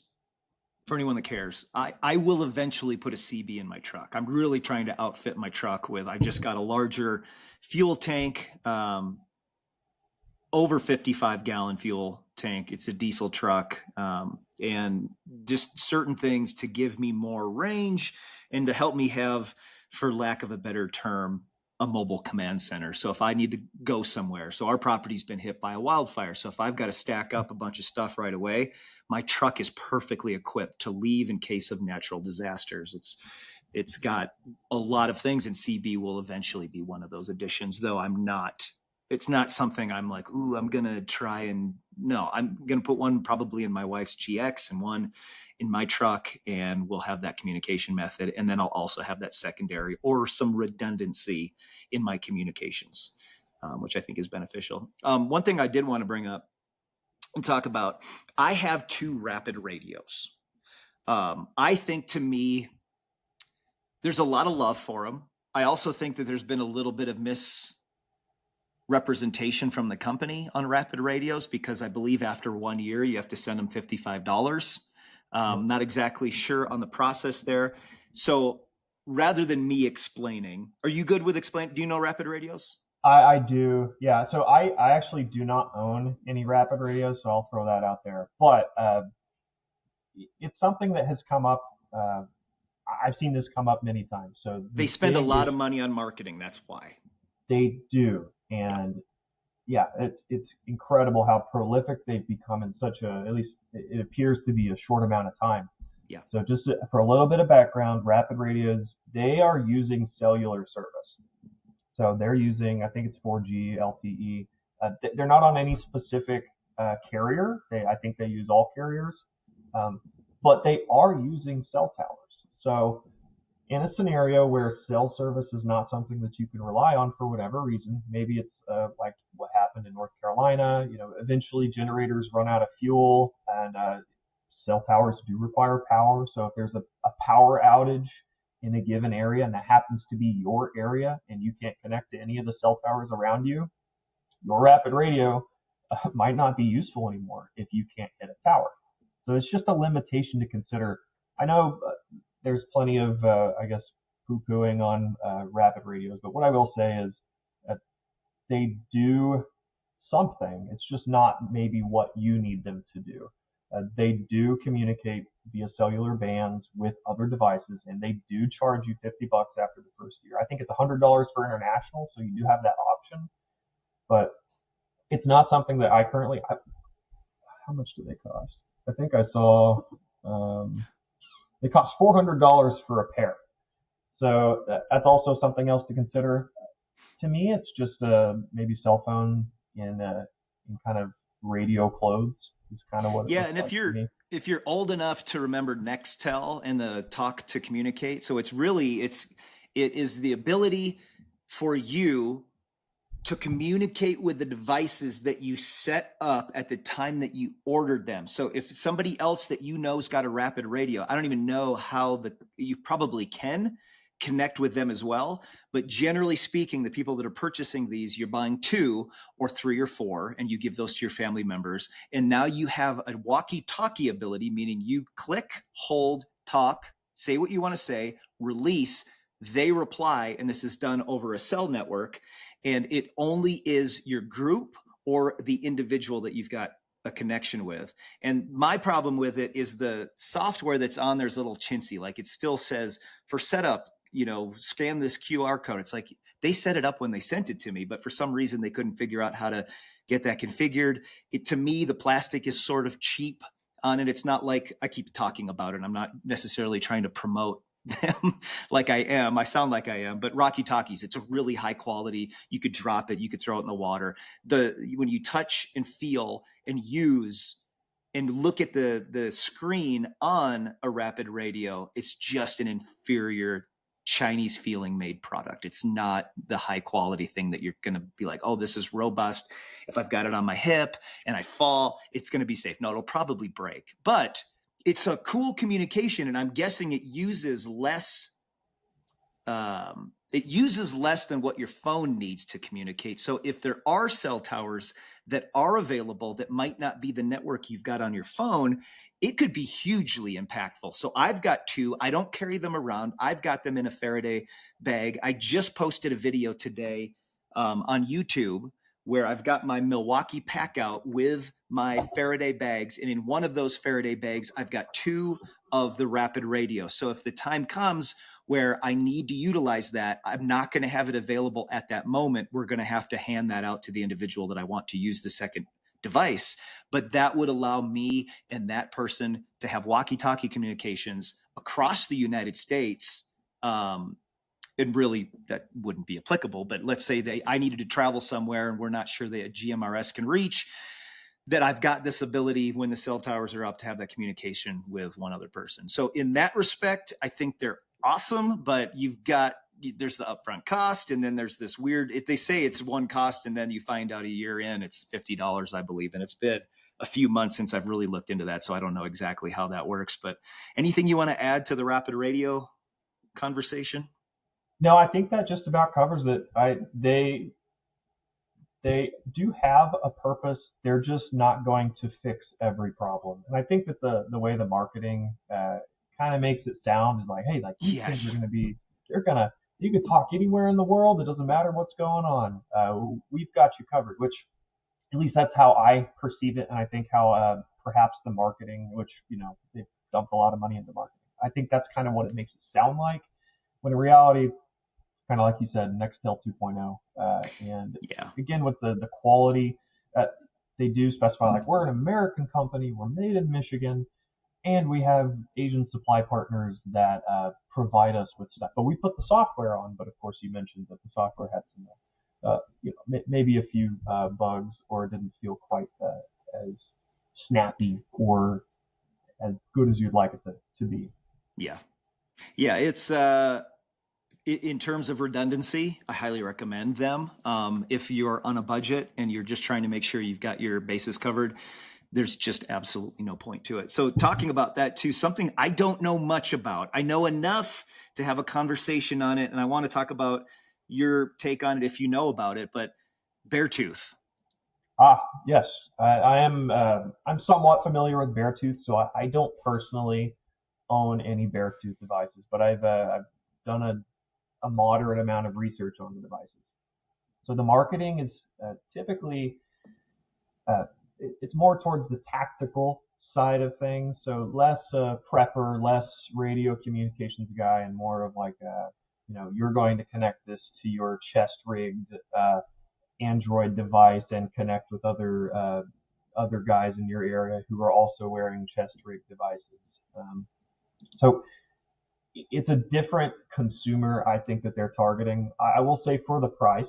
Speaker 1: for anyone that cares, I will eventually put a CB in my truck. I'm really trying to outfit my truck with, I just got a larger fuel tank, over 55-gallon fuel tank. It's a diesel truck, and just certain things to give me more range and to help me have, for lack of a better term, a mobile command center. So if I need to go somewhere, so our property's been hit by a wildfire. So if I've got to stack up a bunch of stuff right away, my truck is perfectly equipped to leave in case of natural disasters. It's got a lot of things, and CB will eventually be one of those additions, though it's not something I'm like, ooh, I'm going to try and no, I'm going to put one probably in my wife's GX and one in my truck, and we'll have that communication method. And then I'll also have that secondary or some redundancy in my communications, which I think is beneficial. One thing I did want to bring up and talk about, I have 2 Rapid radios. I think, to me, there's a lot of love for them. I also think that there's been a little bit of misrepresentation from the company on Rapid radios, because I believe after 1 year you have to send them $55. Not exactly sure on the process there. So rather than me explaining, are you good with explain? Do you know Rapid radios?
Speaker 2: I do. Yeah. So I actually do not own any Rapid radios, so I'll throw that out there. But it's something that has come up. I've seen this come up many times. So
Speaker 1: They
Speaker 2: the
Speaker 1: spend a
Speaker 2: big
Speaker 1: lot
Speaker 2: issue,
Speaker 1: of money on marketing. That's why.
Speaker 2: they do,
Speaker 1: Yeah.
Speaker 2: and yeah, it's incredible how prolific they've become in such a, at least it appears to be, a short amount of time.
Speaker 1: Yeah.
Speaker 2: So just for a little bit of background, Rapid radios, they are using cellular service. So they're using, I think it's 4G LTE. They're not on any specific carrier. I think they use all carriers, but they are using cell towers. So in a scenario where cell service is not something that you can rely on for whatever reason, maybe it's like what happened in North Carolina. Eventually generators run out of fuel, and cell towers do require power. So if there's a power outage in a given area, and that happens to be your area, and you can't connect to any of the cell towers around you, your Rapid radio might not be useful anymore if you can't hit a tower. So it's just a limitation to consider. I know there's plenty of, I guess, poo-pooing on Rapid radios, but what I will say is that they do something. It's just not maybe what you need them to do. They do communicate via cellular bands with other devices, and they do charge you $50 after the first year. I think it's $100 for international, so you do have that option, but it's not something that I currently. How much do they cost? I think I saw they cost $400 for a pair. So that's also something else to consider. To me, it's just maybe cell phone in kind of radio clothes is kind of what it
Speaker 1: Yeah,
Speaker 2: looks
Speaker 1: and
Speaker 2: like to me.
Speaker 1: if you're old enough to remember Nextel and the talk to communicate, so it is the ability for you to communicate with the devices that you set up at the time that you ordered them. So if somebody else that you know's got a Rapid radio, I don't even know how you probably can connect with them as well. But generally speaking, the people that are purchasing these, you're buying 2 or 3 or 4, and you give those to your family members. And now you have a walkie-talkie ability, meaning you click, hold, talk, say what you want to say, release, they reply, and this is done over a cell network. And it only is your group or the individual that you've got a connection with. And my problem with it is the software that's on there is a little chintzy. Like, it still says for setup, scan this QR code. It's like they set it up when they sent it to me, but for some reason they couldn't figure out how to get that configured. To me, the plastic is sort of cheap on it. It's not like, I keep talking about it, I'm not necessarily trying to promote them like I am. I sound like I am, but Rocky Talkies, it's a really high quality. You could drop it, you could throw it in the water. When you touch and feel and use and look at the screen on a Rapid radio, it's just an inferior Chinese feeling made product. It's not the high quality thing that you're going to be like, oh, this is robust. If I've got it on my hip and I fall, it's going to be safe. No, it'll probably break, but it's a cool communication. And I'm guessing it uses less than what your phone needs to communicate. So if there are cell towers that are available that might not be the network you've got on your phone, it could be hugely impactful. So I've got two. I don't carry them around. I've got them in a Faraday bag. I just posted a video today on YouTube where I've got my Milwaukee pack out with my Faraday bags. And in one of those Faraday bags, I've got two of the Rapid radio. So if the time comes where I need to utilize that, I'm not going to have it available at that moment. We're going to have to hand that out to the individual that I want to use the second device. But that would allow me and that person to have walkie-talkie communications across the United States. And really, that wouldn't be applicable. But let's say I needed to travel somewhere and we're not sure that GMRS can reach, that I've got this ability when the cell towers are up to have that communication with one other person. So in that respect, I think they're awesome, but there's the upfront cost. And then there's this weird, they say it's one cost and then you find out a year in, it's $50, I believe. And it's been a few months since I've really looked into that. So I don't know exactly how that works, but anything you want to add to the Rapid Radio conversation?
Speaker 2: No, I think that just about covers it. They do have a purpose. They're just not going to fix every problem. And I think that the way the marketing kind of makes it sound is like, hey, like these things are going to be, you can talk anywhere in the world. It doesn't matter what's going on. We've got you covered, which at least that's how I perceive it. And I think how perhaps the marketing, which, they've dumped a lot of money into marketing. I think that's kind of what it makes it sound like. When in reality, kind of like you said, Nextel 2.0. And again, with the quality, they do specify like we're an American company, we're made in Michigan, and we have Asian supply partners that provide us with stuff. But we put the software on. But of course, you mentioned that the software had some, maybe a few bugs, or it didn't feel quite as snappy or as good as you'd like it to be.
Speaker 1: Yeah, it's. In terms of redundancy, I highly recommend them. If you're on a budget and you're just trying to make sure you've got your bases covered, there's just absolutely no point to it. So talking about that too, something I don't know much about. I know enough to have a conversation on it, and I want to talk about your take on it if you know about it, but Beartooth.
Speaker 2: Yes. I am. I'm somewhat familiar with Beartooth, so I don't personally own any Beartooth devices, but I've done a moderate amount of research on the devices. So the marketing is typically, it's more towards the tactical side of things. So less prepper, less radio communications guy, and more of like, you're going to connect this to your chest rigged Android device and connect with other guys in your area who are also wearing chest rigged devices. So it's a different consumer, I think, that they're targeting. I will say for the price,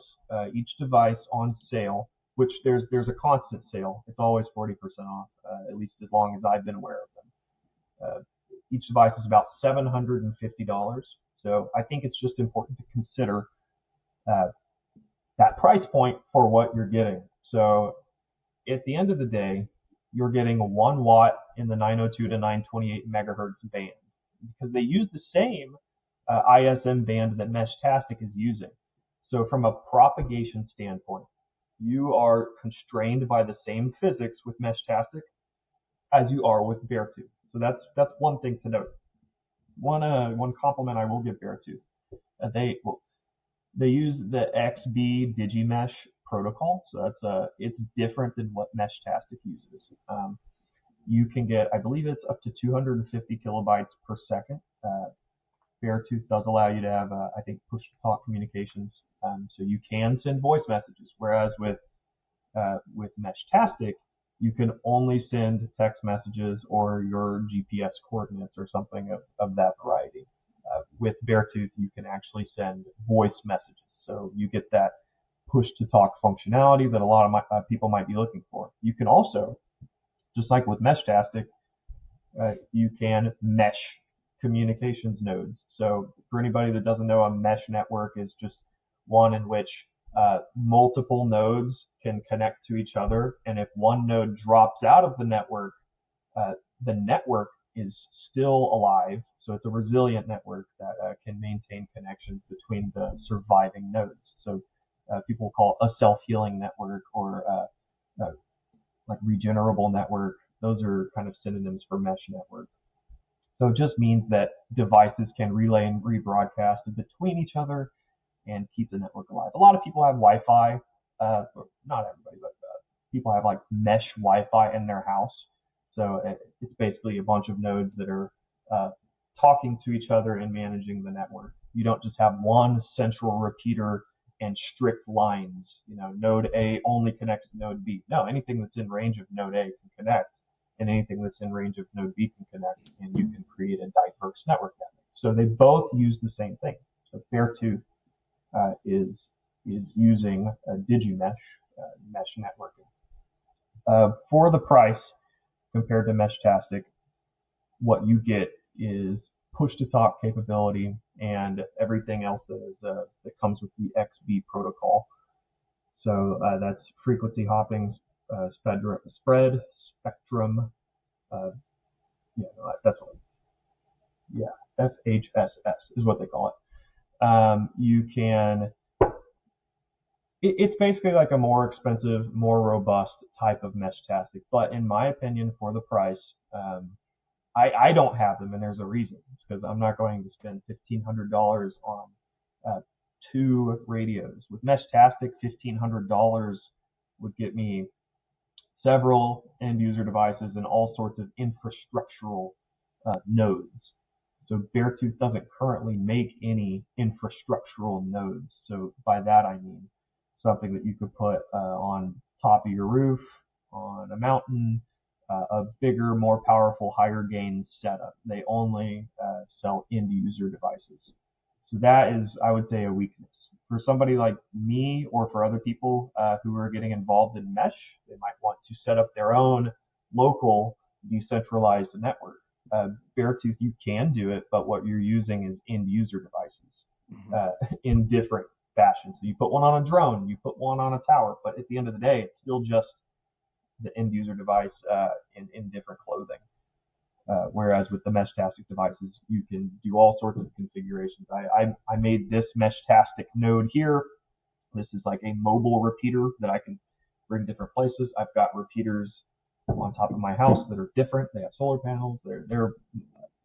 Speaker 2: each device on sale, which there's a constant sale. It's always 40% off, at least as long as I've been aware of them. Each device is about $750. So I think it's just important to consider that price point for what you're getting. So at the end of the day, you're getting 1 watt in the 902 to 928 megahertz band, because they use the same ISM band that Meshtastic is using. So from a propagation standpoint, you are constrained by the same physics with Meshtastic as you are with Beartooth. So that's one thing to note. One compliment I will give Beartooth. They use the XB DigiMesh protocol, so it's different than what Meshtastic uses. You can get, I believe it's up to 250 kilobytes per second. Beartooth does allow you to have, I think, push-to-talk communications, so you can send voice messages. Whereas with Meshtastic, you can only send text messages or your GPS coordinates or something of that variety. with Beartooth, you can actually send voice messages. So you get that push-to-talk functionality that a lot of people might be looking for. You can also, just like with Meshtastic, you can mesh communications nodes. So for anybody that doesn't know, a mesh network is just one in which multiple nodes can connect to each other. And if one node drops out of the network is still alive. So it's a resilient network that can maintain connections between the surviving nodes. So people call it a self-healing network or like regenerable network. Those are kind of synonyms for mesh network. So it just means that devices can relay and rebroadcast between each other and keep the network alive. A lot of people have Wi-Fi, not everybody, but people have like mesh Wi-Fi in their house. So it's basically a bunch of nodes that are talking to each other and managing the network. You don't just have one central repeater and strict lines. Node A only connects to node B. No, anything that's in range of node A can connect, and anything that's in range of node B can connect, and you can create a diverse network that way. So they both use the same thing. So Beartooth is using DigiMesh mesh networking. For the price compared to Meshtastic, what you get is push-to-talk capability and everything else that comes with the XB protocol. So that's frequency hopping, spread, spectrum. That's what. Yeah, FHSS is what they call it. You can. It's basically like a more expensive, more robust type of Meshtastic, but in my opinion, for the price, I don't have them, and there's a reason. It's because I'm not going to spend $1,500 on 2 radios. With Meshtastic, $1,500 would get me several end-user devices and all sorts of infrastructural nodes. So Beartooth doesn't currently make any infrastructural nodes. So by that I mean something that you could put on top of your roof, on a mountain, a bigger, more powerful, higher gain setup. They only sell end user devices. So that is, I would say, a weakness. For somebody like me or for other people who are getting involved in mesh, they might want to set up their own local decentralized network. Beartooth, you can do it, but what you're using is end user devices in different fashions. So you put one on a drone, you put one on a tower, but at the end of the day, it's still just the end user device in different clothing. Whereas with the Meshtastic devices, you can do all sorts of configurations. I made this Meshtastic node here. This is like a mobile repeater that I can bring different places. I've got repeaters on top of my house that are different. They have solar panels. They're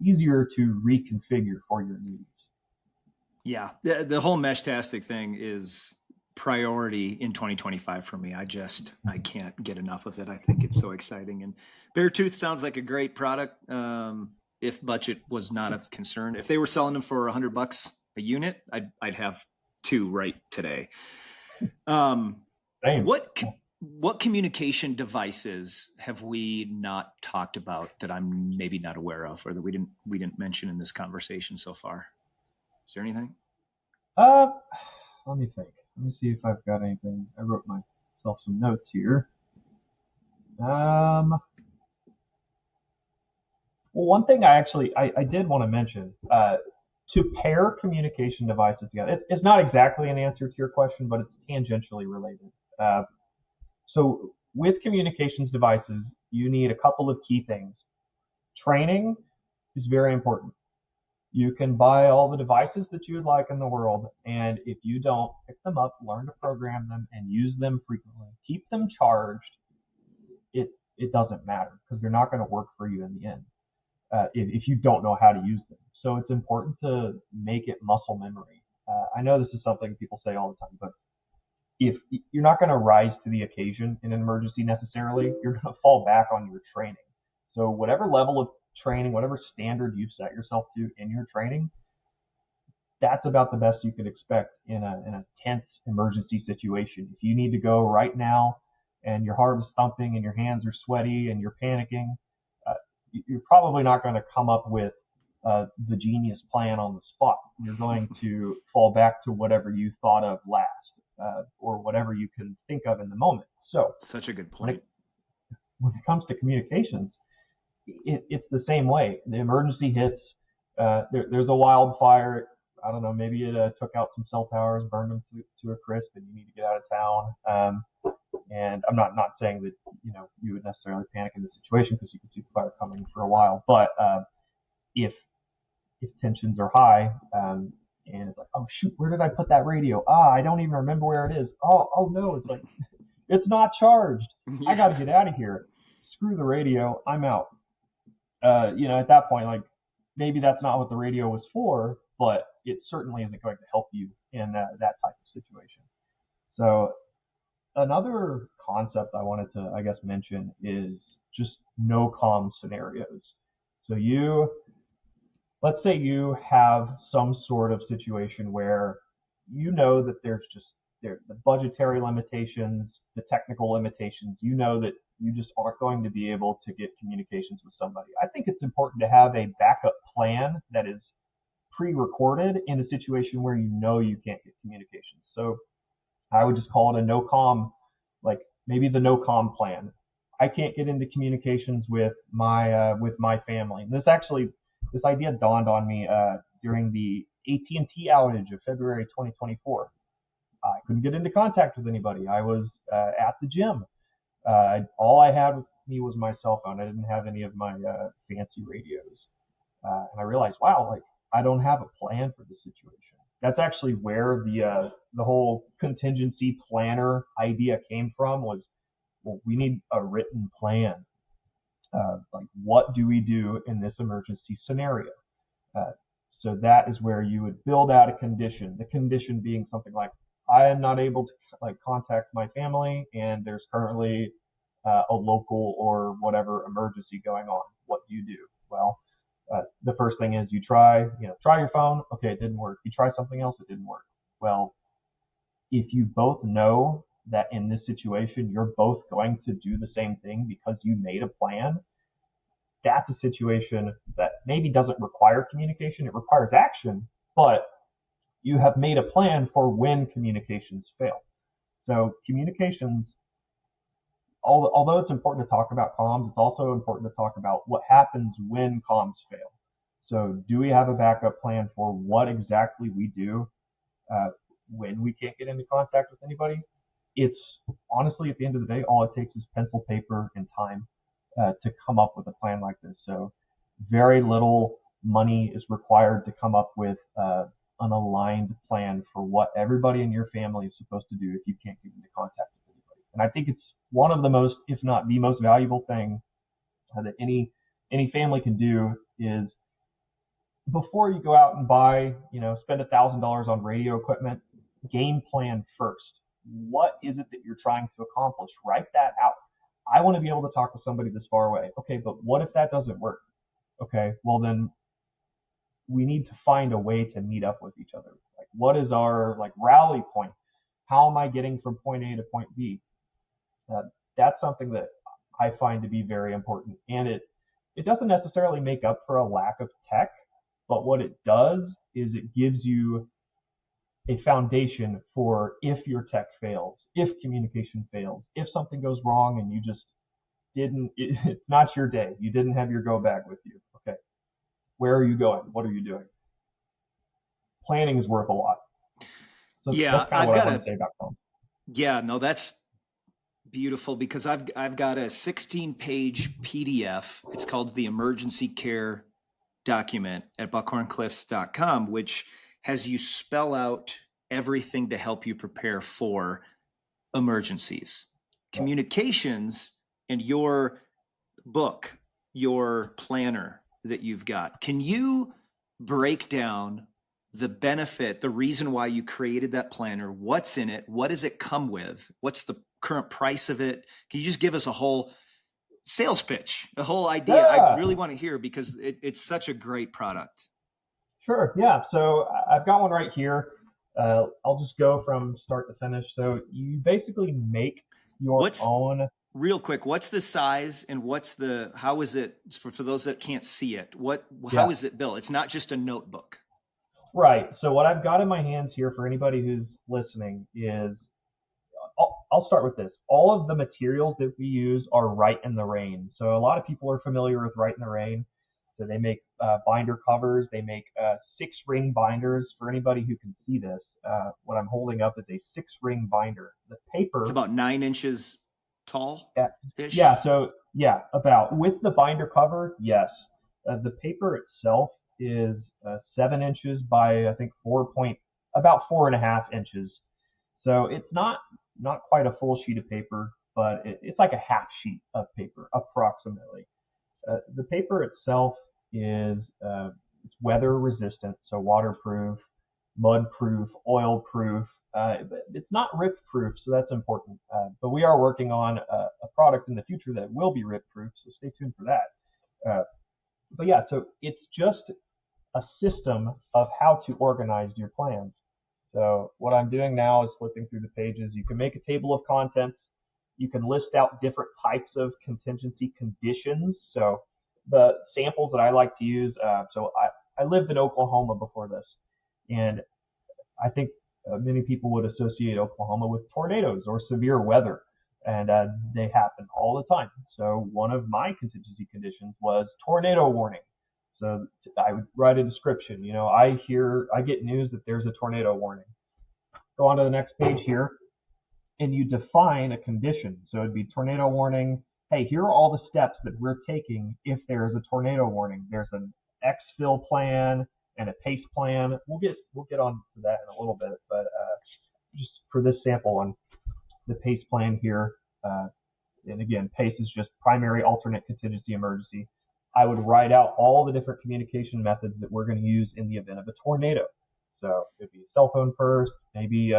Speaker 2: easier to reconfigure for your needs.
Speaker 1: Yeah, the whole Meshtastic thing is priority in 2025 for me. I can't get enough of it. I think it's so exciting. And Beartooth sounds like a great product. If budget was not of concern, if they were selling them for $100 a unit, I'd have 2 right today. What communication devices have we not talked about that I'm maybe not aware of, or that we didn't mention in this conversation so far? Is there anything?
Speaker 2: Let me think. Let me see if I've got anything. I wrote myself some notes here. Well, one thing I did want to mention, to pair communication devices together, it's not exactly an answer to your question, but it's tangentially related. So with communications devices, you need a couple of key things. Training is very important. You can buy all the devices that you would like in the world, and if you don't pick them up, learn to program them, and use them frequently, keep them charged, it doesn't matter, because they're not going to work for you in the end if you don't know how to use them. So it's important to make it muscle memory. I know this is something people say all the time, but if you're not going to rise to the occasion in an emergency necessarily, you're going to fall back on your training. So whatever level of training, whatever standard you've set yourself to in your training, that's about the best you could expect in a tense emergency situation. If you need to go right now and your heart is thumping and your hands are sweaty and you're panicking, you're probably not going to come up with the genius plan on the spot. You're going to fall back to whatever you thought of last, or whatever you can think of in the moment. So
Speaker 1: Such a good
Speaker 2: when
Speaker 1: point.
Speaker 2: it comes to communications, it's the same way. The emergency hits. There's a wildfire. I don't know. Maybe it took out some cell towers, burned them to a crisp, and you need to get out of town. And I'm not saying that you would necessarily panic in this situation, because you could see the fire coming for a while. But if tensions are high, and it's like, oh shoot, where did I put that radio? I don't even remember where it is. Oh no, it's like, it's not charged.
Speaker 1: Yeah.
Speaker 2: I got to get out of here. Screw the radio. I'm out. At that point, like, maybe that's not what the radio was for, but it certainly isn't going to help you in that type of situation. So another concept I wanted to, I guess, mention is just no comm scenarios. So let's say you have some sort of situation where that there's the budgetary limitations, the technical limitations, that you just aren't going to be able to get communications with somebody. I think it's important to have a backup plan that is pre-recorded in a situation where you can't get communications. So I would just call it a no comm, like maybe the no comm plan. I can't get into communications with my family. This idea dawned on me during the AT&T outage of February 2024. I couldn't get into contact with anybody. I was at the gym. All I had with me was my cell phone. I didn't have any of my fancy radios. And I realized, wow, like, I don't have a plan for this situation. That's actually where the whole contingency planner idea came from. Was, well, we need a written plan. Like, what do we do in this emergency scenario? So that is where you would build out a condition. The condition being something like, I am not able to contact my family, and there's currently a local or whatever emergency going on. What do you do? Well, the first thing is you try your phone. Okay, it didn't work. You try something else. It didn't work. Well, if you both know that in this situation you're both going to do the same thing because you made a plan, that's a situation that maybe doesn't require communication. It requires action, but you have made a plan for when communications fail. So communications, although it's important to talk about comms, it's also important to talk about what happens when comms fail. So do we have a backup plan for what exactly we do when we can't get into contact with anybody? It's honestly, at the end of the day, all it takes is pencil, paper, and time to come up with a plan like this. So very little money is required to come up with an aligned plan for what everybody in your family is supposed to do if you can't get into contact with anybody. And I think it's one of the most, if not the most valuable thing that any family can do is, before you go out and buy, spend $1,000 on radio equipment, game plan first. What is it that you're trying to accomplish? Write that out. I want to be able to talk to somebody this far away. Okay, but what if that doesn't work? Okay, well then we need to find a way to meet up with each other. Like, what is our rally point? How am I getting from point A to point B? That's something that I find to be very important. And it doesn't necessarily make up for a lack of tech, but what it does is it gives you a foundation for if your tech fails, if communication fails, if something goes wrong and you just it's not your day. You didn't have your go bag with you. Okay. Where are you going? What are you doing? Planning is worth a lot. So
Speaker 1: Yeah,
Speaker 2: that's kind of what I want to say about comms.
Speaker 1: Yeah, no, that's beautiful, because I've got a 16-page PDF. It's called the Emergency Care Document at buckhorncliffs.com, which has you spell out everything to help you prepare for emergencies. Communications and your book, your planner that you've got. Can you break down the benefit, the reason why you created that planner? What's in it? What does it come with? What's the current price of it? Can you just give us a whole sales pitch, a whole idea?
Speaker 2: Yeah.
Speaker 1: I really want to hear, because it's such a great product.
Speaker 2: Sure. Yeah. So I've got one right here. I'll just go from start to finish. So you basically make your own.
Speaker 1: Real quick, what's the size and how is it, for those that can't see it, how
Speaker 2: Yeah.
Speaker 1: is it built? It's not just a notebook.
Speaker 2: Right. So what I've got in my hands here for anybody who's listening is, I'll start with this. All of the materials that we use are Right in the Rain. So a lot of people are familiar with Right in the Rain. So they make binder covers. They make 6-ring binders. For anybody who can see this, what I'm holding up is a 6-ring binder. The
Speaker 1: It's
Speaker 2: paper,
Speaker 1: about 9 inches tall
Speaker 2: yeah,
Speaker 1: ish.
Speaker 2: so yeah, about with the binder cover, yes. The paper itself is 7 inches by I think about 4.5 inches. So it's not quite a full sheet of paper, but it's like a half sheet of paper approximately. The paper itself is it's weather resistant, so waterproof, mud proof, oil proof. It's not rip proof, so that's important. But we are working on a product in the future that will be rip proof, so stay tuned for that. But yeah, so it's just a system of how to organize your plans. So what I'm doing now is flipping through the pages. You can make a table of contents. You can list out different types of contingency conditions. So the samples that I like to use, I lived in Oklahoma before this, and I think many people would associate Oklahoma with tornadoes or severe weather, and they happen all the time. So one of my contingency conditions was tornado warning. So I would write a description. I get news that there's a tornado warning. Go on to the next page here, and you define a condition. So it'd be tornado warning. Hey, here are all the steps that we're taking if there is a tornado warning. There's an exfil plan and a pace plan. We'll get on to that in a little bit, but just for this sample on the pace plan here, and again, PACE is just primary alternate contingency emergency. I would write out all the different communication methods that we're going to use in the event of a tornado. So it'd be cell phone first, maybe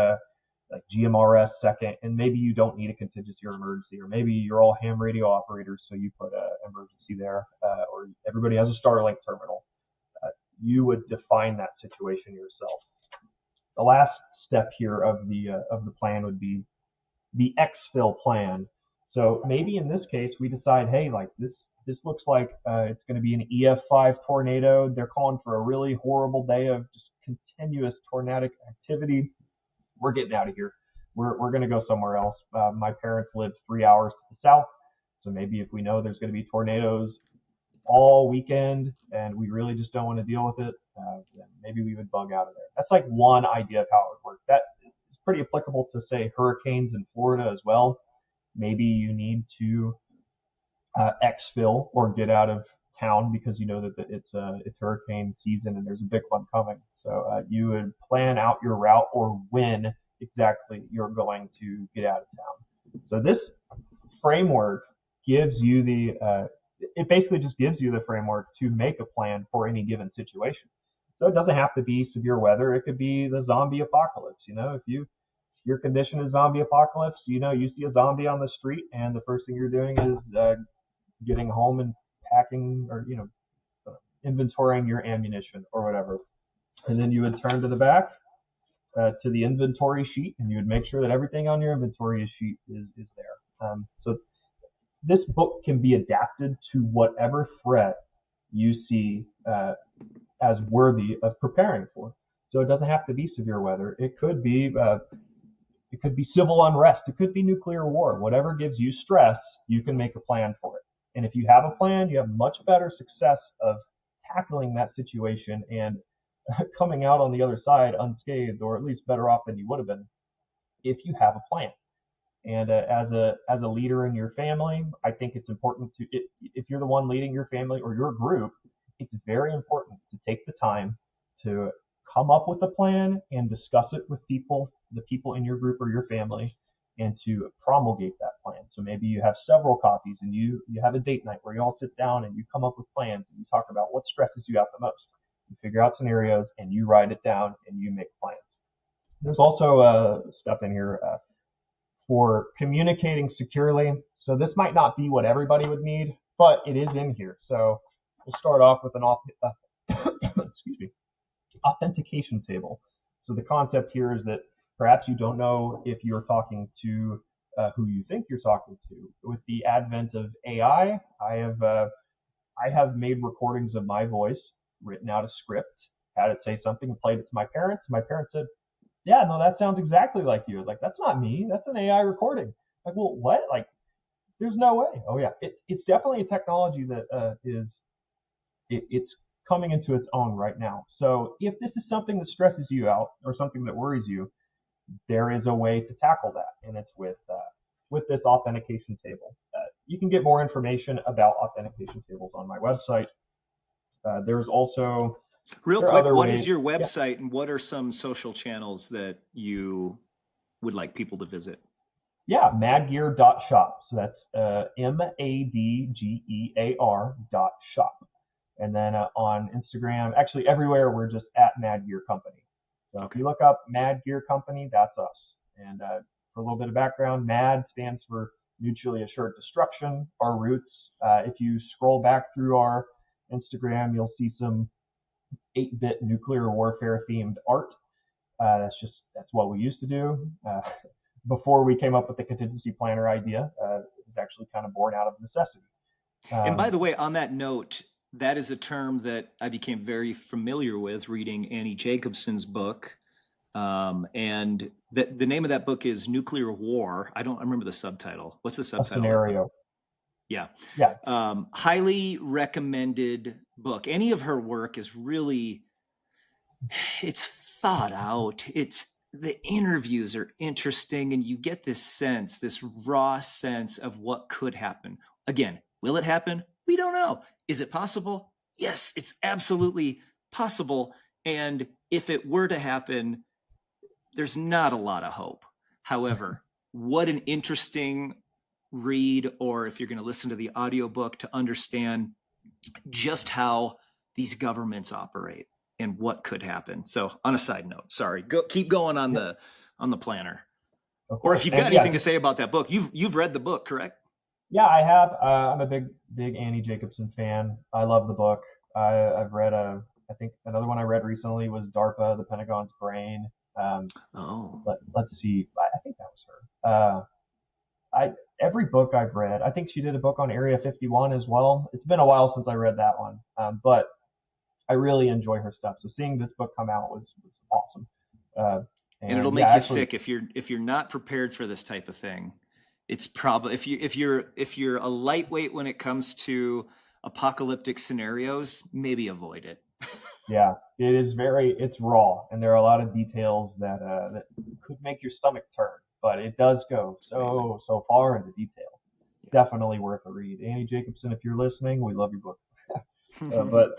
Speaker 2: like GMRS second, and maybe you don't need a contingency or emergency, or maybe you're all ham radio operators, so you put an emergency there, or everybody has a Starlink terminal. You would define that situation yourself. The last step here of the plan would be the exfil plan. So maybe in this case we decide, hey, like this looks like it's going to be an EF5 tornado. They're calling for a really horrible day of just continuous tornadic activity. We're getting out of here. We're going to go somewhere else. My parents live 3 hours to the south, so maybe if we know there's going to be tornadoes all weekend and we really just don't want to deal with it, then maybe we would bug out of there. That's like one idea of how it would work. That is pretty applicable to, say, hurricanes in Florida as well. Maybe you need to exfil or get out of town because you know that it's hurricane season and there's a big one coming. So you would plan out your route or when exactly you're going to get out of town. So this framework gives you it basically just gives you the framework to make a plan for any given situation. So it doesn't have to be severe weather. It could be the zombie apocalypse. If your condition is zombie apocalypse, you see a zombie on the street and the first thing you're doing is getting home and packing or, inventorying your ammunition or whatever. And then you would turn to the back to the inventory sheet, and you would make sure that everything on your inventory sheet is there. So this book can be adapted to whatever threat you see as worthy of preparing for. So it doesn't have to be severe weather. It could be civil unrest. It could be nuclear war. Whatever gives you stress, you can make a plan for it. And if you have a plan, you have much better success of tackling that situation and coming out on the other side unscathed, or at least better off than you would have been if you have a plan. And as a leader in your family, I think it's important if you're the one leading your family or your group, it's very important to take the time to come up with a plan and discuss it with the people in your group or your family, and to promulgate that plan. So maybe you have several copies and you have a date night where you all sit down and you come up with plans and you talk about what stresses you out the most. You figure out scenarios and you write it down and you make plans. There's also stuff in here for communicating securely. So this might not be what everybody would need, but it is in here. So we'll start off with an excuse me, authentication table. So the concept here is that perhaps you don't know if you're talking to who you think you're talking to. With the advent of AI, I have made recordings of my voice, written out a script, had it say something, and played it to my parents. My parents said, "Yeah, no, that sounds exactly like you." Like, that's not me. That's an AI recording. Like, well, what? Like, there's no way. Oh yeah, it's definitely a technology that it's coming into its own right now. So if this is something that stresses you out or something that worries you, there is a way to tackle that, and it's with this authentication table. You can get more information about authentication tables on my website. There's also
Speaker 1: Real
Speaker 2: there are
Speaker 1: quick,
Speaker 2: other
Speaker 1: what
Speaker 2: ways.
Speaker 1: is your
Speaker 2: Yeah,
Speaker 1: website and what are some social channels that you would like people to visit?
Speaker 2: yeah, madgear.shop. So that's madgear.shop. And then on Instagram, actually everywhere, we're just at Mad Gear Company. So if
Speaker 1: Okay.
Speaker 2: you look up Mad Gear Company, that's us. And for a little bit of background, MAD stands for Mutually Assured Destruction, our roots. If you scroll back through our Instagram, you'll see some 8-bit nuclear warfare themed art. That's what we used to do. Before we came up with the contingency planner idea, it was actually kind of born out of necessity.
Speaker 1: And by the way, on that note, that is a term that I became very familiar with reading Annie Jacobson's book. And the name of that book is Nuclear War. I remember the subtitle. What's the
Speaker 2: A
Speaker 1: subtitle of that book?
Speaker 2: scenario.
Speaker 1: Yeah.
Speaker 2: Yeah,
Speaker 1: Highly recommended book. Any of her work is really, it's thought out. The interviews are interesting, and you get this sense, this raw sense of what could happen. Again, will it happen? We don't know. Is it possible? Yes, it's absolutely possible. And if it were to happen, there's not a lot of hope. However, what an interesting read, or if you're going to listen to the audiobook to understand just how these governments operate and what could happen. So on a side note, sorry, keep going on
Speaker 2: yeah,
Speaker 1: the planner.
Speaker 2: of
Speaker 1: Or if
Speaker 2: course.
Speaker 1: you've got
Speaker 2: And yeah,
Speaker 1: anything to say about that book, you've read the book, correct?
Speaker 2: yeah, I have. I'm a big Annie Jacobson fan. I love the book. I've read I think another one I read recently was DARPA, the Pentagon's Brain. Um,
Speaker 1: Oh,
Speaker 2: let's see. I think that was her. I every book I've read. I think she did a book on Area 51 as well. It's been a while since I read that one, but I really enjoy her stuff. So seeing this book come out was awesome. Uh,
Speaker 1: and it'll
Speaker 2: and yeah,
Speaker 1: make you
Speaker 2: actually,
Speaker 1: sick if you're not prepared for this type of thing. It's probably if you're a lightweight when it comes to apocalyptic scenarios, maybe avoid it.
Speaker 2: yeah, it's raw, and there are a lot of details that could make your stomach turn, but it does go
Speaker 1: It's amazing.
Speaker 2: so far into detail.
Speaker 1: Yeah.
Speaker 2: Definitely worth a read. Annie Jacobson, if you're listening, we love your book. But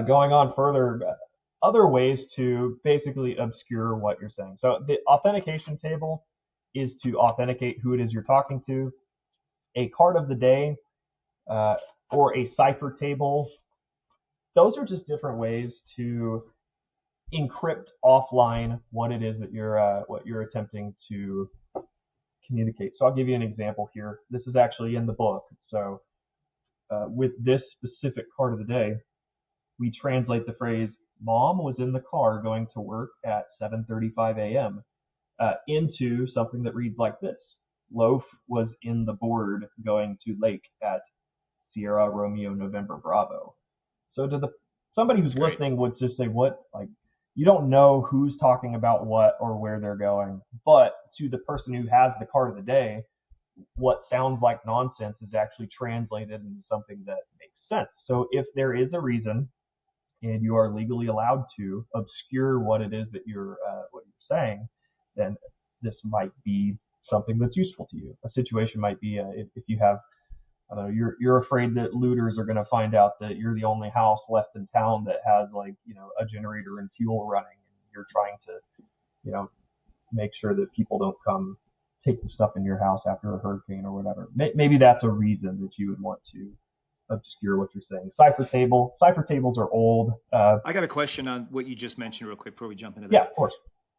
Speaker 2: going on further, other ways to basically obscure what you're saying. So the authentication table is to authenticate who it is you're talking to. A card of the day uh, or a cipher table. Those are just different ways to encrypt offline what it is that you're attempting to communicate. So I'll give you an example here. This is actually in the book. So with this specific card of the day, we translate the phrase "Mom was in the car going to work at 7:35 a.m." Into something that reads like this: Loaf was in the board going to lake at Sierra Romeo November Bravo. So to the somebody
Speaker 1: That's
Speaker 2: who's
Speaker 1: great.
Speaker 2: listening would just say, what, like, you don't know who's talking about what or where they're going. But to the person who has the card of the day, what sounds like nonsense is actually translated into something that makes sense. So if there is a reason and you are legally allowed to obscure what it is that what you're saying, then this might be something that's useful to you. A situation might be if you have you're afraid that looters are going to find out that you're the only house left in town that has a generator and fuel running, and you're trying to make sure that people don't come take the stuff in your house after a hurricane or whatever. Maybe that's a reason that you would want to obscure what you're saying. Cipher tables are old.
Speaker 1: I got a question on what you just mentioned real quick before we jump into
Speaker 2: Yeah,
Speaker 1: that.
Speaker 2: of course.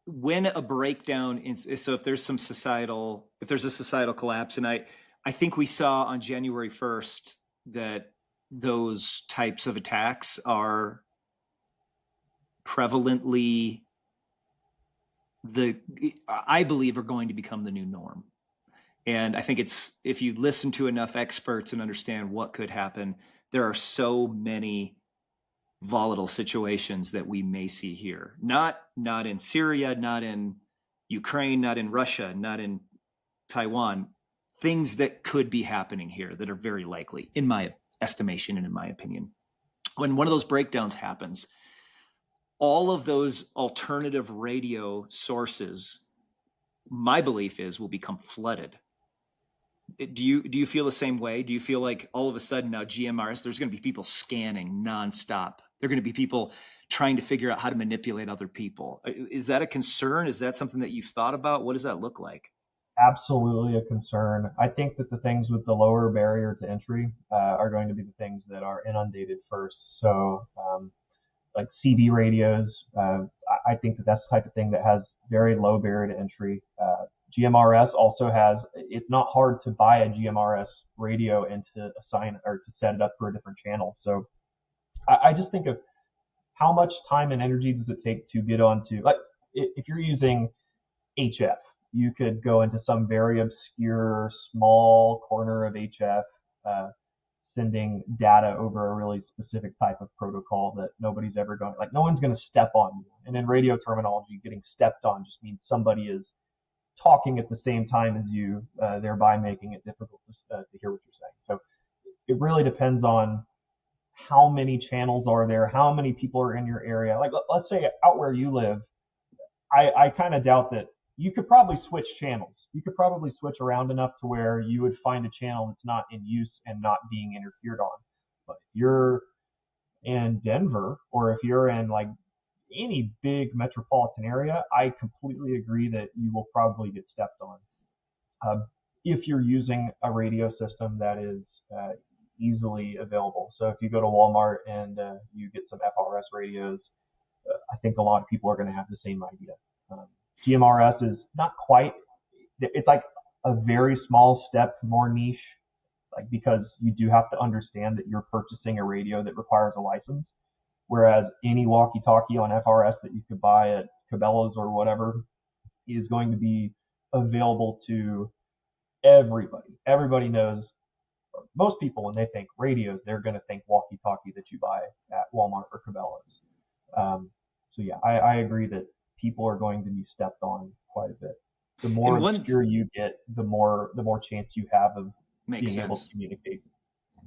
Speaker 1: When a breakdown so if there's a societal collapse, and I think we saw on January 1st that those types of attacks are prevalently I believe are going to become the new norm. And I think if you listen to enough experts and understand what could happen, there are so many volatile situations that we may see here. Not in Syria, not in Ukraine, not in Russia, not in Taiwan. Things that could be happening here that are very likely, in my estimation and in my opinion. When one of those breakdowns happens, all of those alternative radio sources, my belief is, will become flooded. Do you feel the same way? Do you feel like all of a sudden now GMRs, there's going to be people scanning nonstop? There are going to be people trying to figure out how to manipulate other people. Is that a concern? Is that something that you've thought about? What does that look like?
Speaker 2: Absolutely a concern. I think that the things with the lower barrier to entry are going to be the things that are inundated first. So like CB radios, I think that that's the type of thing that has very low barrier to entry. GMRS also has, it's not hard to buy a GMRS radio and to assign or to set it up for a different channel. So I just think of how much time and energy does it take to get onto, like if you're using HF, you could go into some very obscure small corner of HF, sending data over a really specific type of protocol that nobody's ever going, like no one's going to step on you. And in radio terminology, getting stepped on just means somebody is talking at the same time as you, thereby making it difficult to hear what you're saying. So it really depends on how many channels are there, how many people are in your area. Like let's say out where you live, I kind of doubt that you could probably switch channels. You could probably switch around enough to where you would find a channel that's not in use and not being interfered on. But if you're in Denver or if you're in like any big metropolitan area, I completely agree that you will probably get stepped on. If you're using a radio system that is easily available. So if you go to Walmart and you get some FRS radios, I think a lot of people are going to have the same idea. GMRS is not quite, it's like a very small step more niche, like because you do have to understand that you're purchasing a radio that requires a license. Whereas any walkie-talkie on FRS that you could buy at Cabela's or whatever is going to be available to everybody. Everybody knows, or most people, when they think radios, they're going to think walkie-talkie that you buy at Walmart or Cabela's. So yeah, I agree that people are going to be stepped on quite a bit. The more obscure you get, the more chance you have of being able to communicate.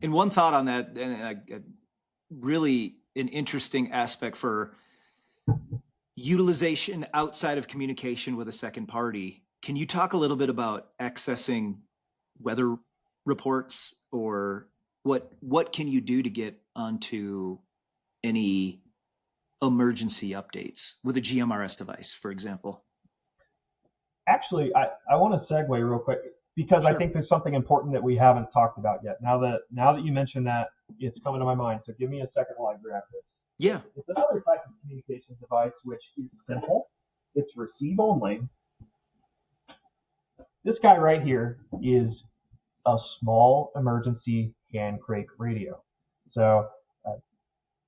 Speaker 1: And one thought on that, and really an interesting aspect for utilization outside of communication with a second party. Can you talk a little bit about accessing weather reports, or what can you do to get onto any emergency updates with a GMRS device, for example?
Speaker 2: Actually, I want to segue real quick because sure. I think there's something important that we haven't talked about yet. Now that you mentioned that, it's coming to my mind. So give me a second while I grab this.
Speaker 1: Yeah.
Speaker 2: It's another type of communications device which is simple. It's receive only. This guy right here is a small emergency hand crank radio. So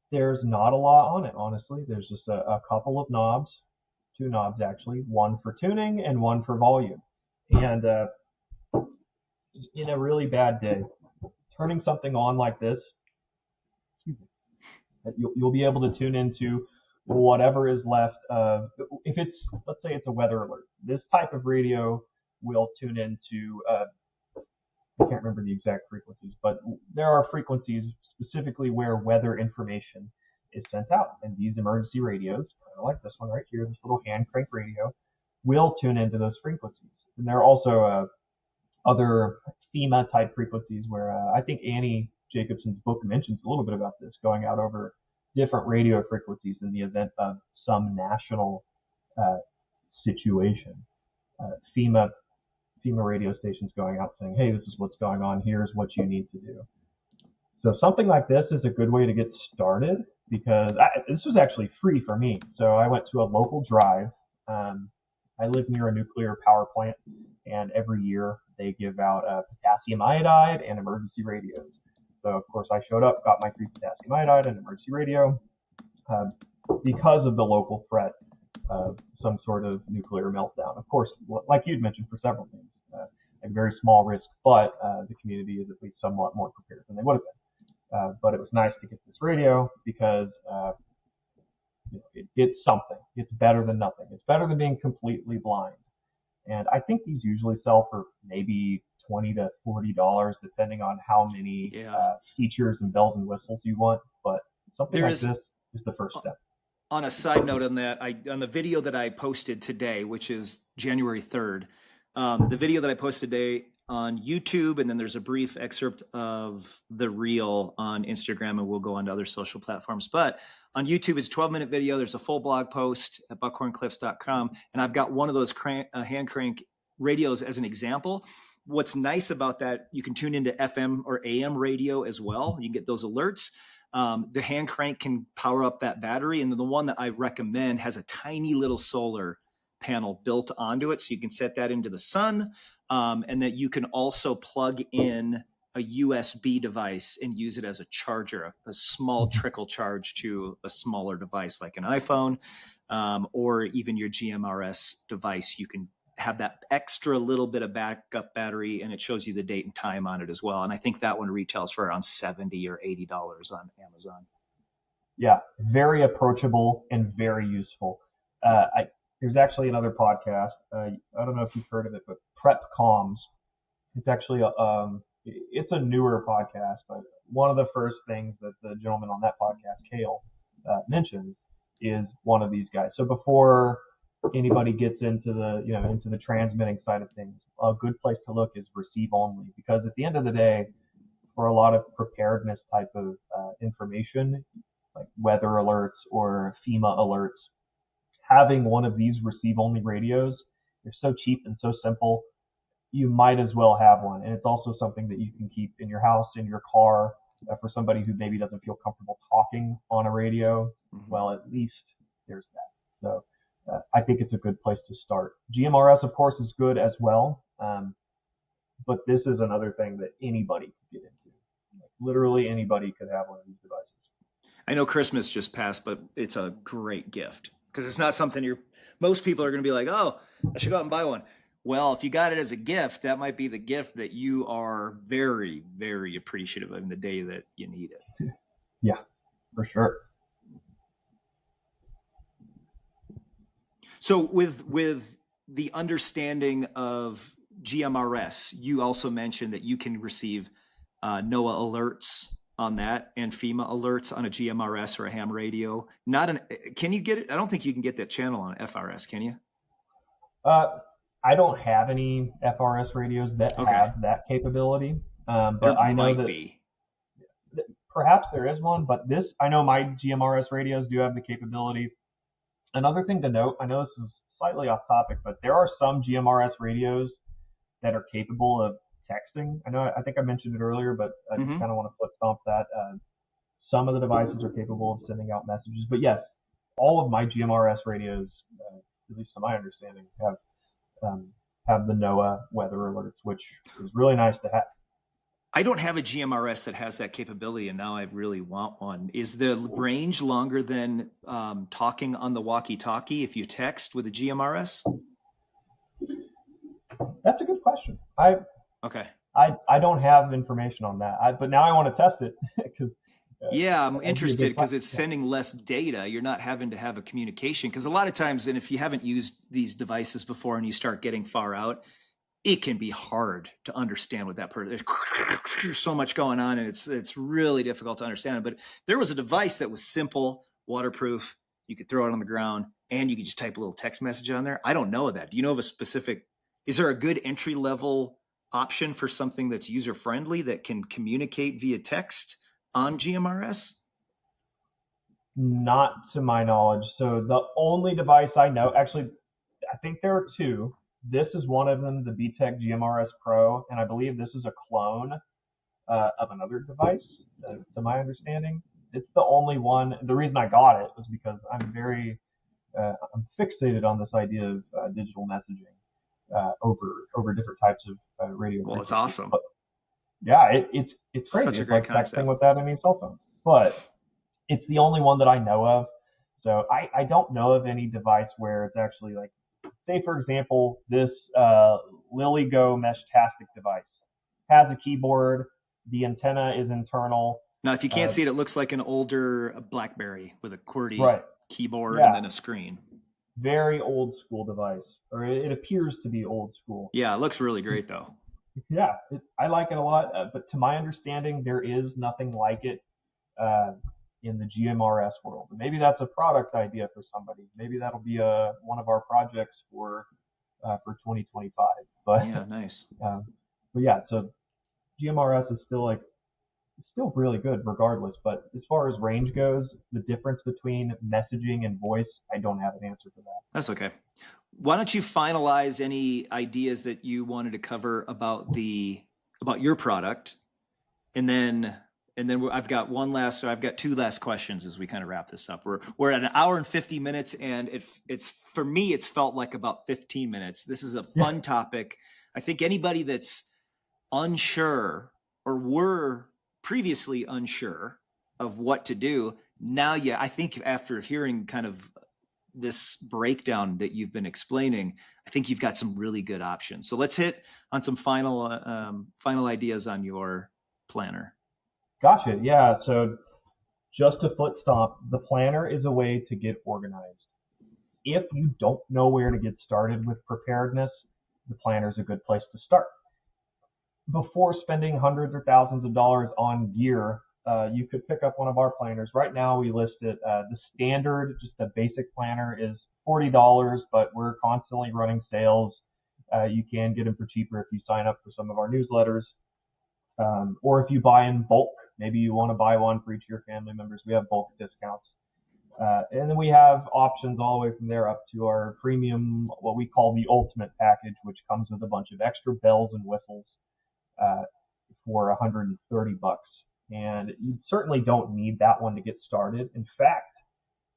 Speaker 2: there's not a lot on it, honestly. There's just a couple of knobs, 2 knobs actually, one for tuning and one for volume. And in a really bad day, turning something on like this, you'll be able to tune into whatever is left of, if it's, let's say it's a weather alert. This type of radio will tune into, I can't remember the exact frequencies, but there are frequencies specifically where weather information is sent out. And these emergency radios, kind of like this one right here, this little hand crank radio, will tune into those frequencies. And there are also other FEMA type frequencies where I think Annie Jacobson's book mentions a little bit about this, going out over different radio frequencies in the event of some national situation. FEMA radio stations going out saying, hey, this is what's going on, here's what you need to do. So something like this is a good way to get started, because this was actually free for me. So I went to a local drive. I live near a nuclear power plant, and every year they give out potassium iodide and emergency radios. So of course I showed up, got my free potassium iodide and emergency radio because of the local threat of some sort of nuclear meltdown. Of course, like you'd mentioned, for several things. like very small risk, but the community is at least somewhat more prepared than they would have been. But it was nice to get this radio because it's something. It's better than nothing. It's better than being completely blind. And I think these usually sell for maybe $20 to $40, depending on how many features and bells and whistles you want. But something like this is the first step.
Speaker 1: On a side note on that, on the video that I posted today, which is January 3rd, the video that I posted today on YouTube, and then there's a brief excerpt of the reel on Instagram, and we'll go on to other social platforms. But on YouTube, it's a 12-minute video. There's a full blog post at buckhorncliffs.com, and I've got one of those hand crank radios as an example. What's nice about that, you can tune into FM or AM radio as well. You can get those alerts. The hand crank can power up that battery, and the one that I recommend has a tiny little solar panel built onto it, so you can set that into the sun, and that you can also plug in a USB device and use it as a charger, a small trickle charge to a smaller device like an iPhone, or even your GMRS device. You can have that extra little bit of backup battery, and it shows you the date and time on it as well. And I think that one retails for around $70 or $80 on Amazon.
Speaker 2: Yeah, very approachable and very useful. There's actually another podcast. I don't know if you've heard of it, but Prep Comms. It's actually it's a newer podcast, but one of the first things that the gentleman on that podcast, Kale, mentions is one of these guys. So before anybody gets into the transmitting side of things, a good place to look is receive only, because at the end of the day, for a lot of preparedness type of information, like weather alerts or FEMA alerts, having one of these receive only radios, they're so cheap and so simple, you might as well have one. And it's also something that you can keep in your house, in your car, for somebody who maybe doesn't feel comfortable talking on a radio. Well, at least there's that. So I think it's a good place to start. GMRS, of course, is good as well. But this is another thing that anybody could get into. Like, literally anybody could have one of these devices.
Speaker 1: I know Christmas just passed, but it's a great gift because it's not something most people are going to be like, oh, I should go out and buy one. Well, if you got it as a gift, that might be the gift that you are very, very appreciative of in the day that you need it.
Speaker 2: Yeah, for sure.
Speaker 1: So with the understanding of GMRS, you also mentioned that you can receive NOAA alerts on that and FEMA alerts on a GMRS or a ham radio. Can you get it? I don't think you can get that channel on FRS, can you?
Speaker 2: I don't have any FRS radios that have that capability, but I know that perhaps there is one. But I know my GMRS radios do have the capability. Another thing to note, I know this is slightly off topic, but there are some GMRS radios that are capable of texting. I think I mentioned it earlier, but I just kind of want to flip stomp that. Some of the devices are capable of sending out messages, but yes, all of my GMRS radios, at least to my understanding, have the NOAA weather alerts, which is really nice to have.
Speaker 1: I don't have a GMRS that has that capability, and now I really want one. Is the range longer than talking on the walkie-talkie if you text with a GMRS?
Speaker 2: That's a good question. I don't have information on that, but now I want to test it because.
Speaker 1: Yeah, I'm interested because it's sending less data. You're not having to have a communication, because a lot of times, and if you haven't used these devices before and you start getting far out, it can be hard to understand what that person. There's so much going on, and it's really difficult to understand. But there was a device that was simple, waterproof. You could throw it on the ground, and you could just type a little text message on there. I don't know that. Do you know of a specific? Is there a good entry level option for something that's user friendly that can communicate via text on GMRS?
Speaker 2: Not to my knowledge. So the only device I know, actually, I think there are two. This is one of them, the BTEC GMRS Pro, and I believe this is a clone of another device, to my understanding. It's the only one. The reason I got it was because I'm I'm fixated on this idea of digital messaging over different types of radio.
Speaker 1: Well, it's awesome.
Speaker 2: But yeah, it's crazy.
Speaker 1: Such a great concept.
Speaker 2: Texting without any cell phone. But it's the only one that I know of. So I don't know of any device where it's actually like say, for example, this LilyGo Meshtastic device has a keyboard. The antenna is internal.
Speaker 1: Now, if you can't see it, it looks like an older BlackBerry with a QWERTY
Speaker 2: Right.
Speaker 1: keyboard
Speaker 2: Yeah.
Speaker 1: and then a screen.
Speaker 2: Very old school device, or it appears to be old school.
Speaker 1: Yeah, it looks really great though.
Speaker 2: Yeah, I like it a lot, but to my understanding, there is nothing like it in the GMRS world. Maybe that's a product idea for somebody. Maybe that'll be one of our projects for 2025. But
Speaker 1: yeah, nice.
Speaker 2: But yeah, so GMRS is still really good regardless. But as far as range goes, the difference between messaging and voice, I don't have an answer for that.
Speaker 1: That's okay. Why don't you finalize any ideas that you wanted to cover about your product, and then I've got two last questions as we kind of wrap this up. We're at an hour and 50 minutes, and it's for me it's felt like about 15 minutes. This is a fun topic. I think anybody that's unsure or were previously unsure of what to do now, I think after hearing kind of this breakdown that you've been explaining, I think you've got some really good options. So let's hit on some final ideas on your planner.
Speaker 2: Gotcha. Yeah. So just to foot stomp, the planner is a way to get organized. If you don't know where to get started with preparedness, the planner is a good place to start. Before spending hundreds or thousands of dollars on gear, you could pick up one of our planners. Right now, we list it. The standard, just the basic planner, is $40, but we're constantly running sales. You can get them for cheaper if you sign up for some of our newsletters, or if you buy in bulk. Maybe you want to buy one for each of your family members. We have bulk discounts. And then we have options all the way from there up to our premium, what we call the ultimate package, which comes with a bunch of extra bells and whistles for $130. And you certainly don't need that one to get started. In fact,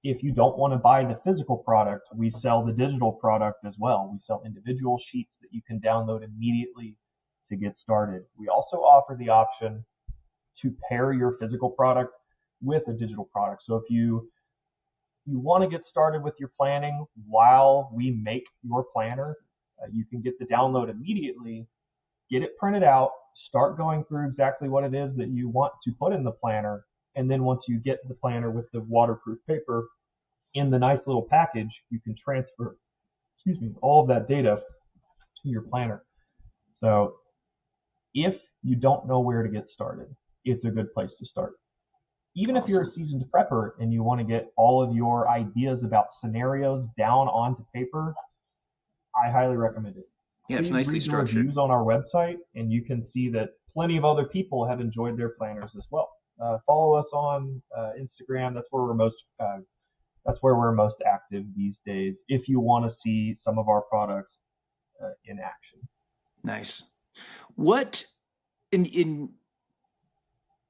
Speaker 2: if you don't want to buy the physical product, we sell the digital product as well. We sell individual sheets that you can download immediately to get started. We also offer the option to pair your physical product with a digital product. So if you want to get started with your planning while we make your planner, you can get the download immediately, get it printed out, start going through exactly what it is that you want to put in the planner. And then once you get the planner with the waterproof paper in the nice little package, you can transfer, all of that data to your planner. So if you don't know where to get started, it's a good place to start. Even if you're a seasoned prepper and you want to get all of your ideas about scenarios down onto paper, I highly recommend it.
Speaker 1: Yeah, it's nicely structured.
Speaker 2: Read the reviews on our website, and you can see that plenty of other people have enjoyed their planners as well. Follow us on Instagram. That's where we're most active these days. If you want to see some of our products in action.
Speaker 1: Nice. What in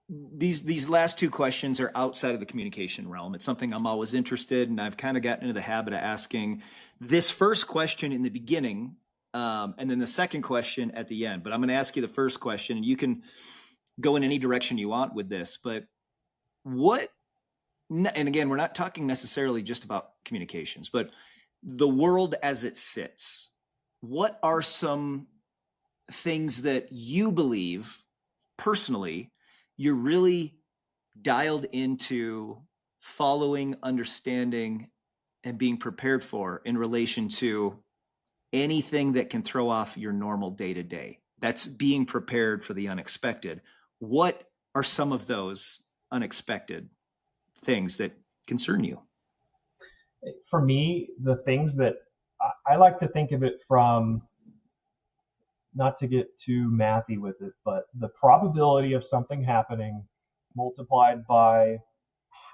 Speaker 1: these last two questions are outside of the communication realm. It's something I'm always interested in. I've kind of gotten into the habit of asking this first question in the beginning, and then the second question at the end. But I'm going to ask you the first question, and you can go in any direction you want with this. But and again, we're not talking necessarily just about communications, but the world as it sits. What are some things that you believe personally you're really dialed into following, understanding, and being prepared for in relation to anything that can throw off your normal day-to-day? That's being prepared for the unexpected. What are some of those unexpected things that concern you?
Speaker 2: For me, the things that I like to think of it from, not to get too mathy with it, but the probability of something happening multiplied by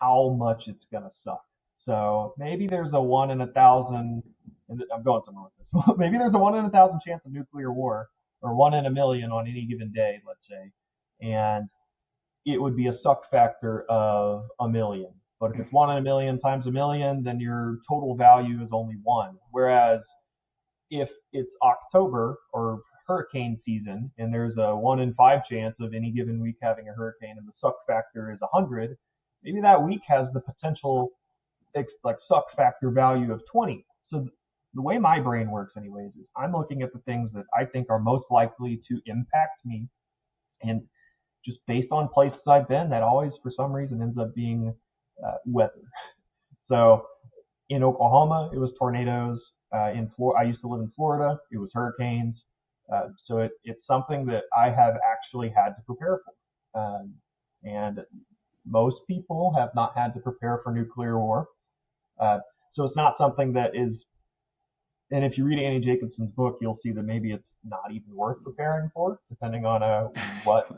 Speaker 2: how much it's going to suck. So maybe there's a 1 in 1,000, and I'm going somewhere with this. Maybe there's a 1 in 1,000 chance of nuclear war, or 1 in a million on any given day, let's say. And it would be a suck factor of 1 million. But if it's 1 in a million times 1 million, then your total value is only 1. Whereas if it's October or hurricane season and there's a 1 in 5 chance of any given week having a hurricane and the suck factor is 100, maybe that week has the potential like suck factor value of 20. So the way my brain works anyways is I'm looking at the things that I think are most likely to impact me. And just based on places I've been, that always for some reason ends up being weather. So in Oklahoma, it was tornadoes. I used to live in Florida. It was hurricanes. So it's something that I have actually had to prepare for. And most people have not had to prepare for nuclear war. So it's not something that is, and if you read Annie Jacobson's book, you'll see that maybe it's not even worth preparing for, depending on what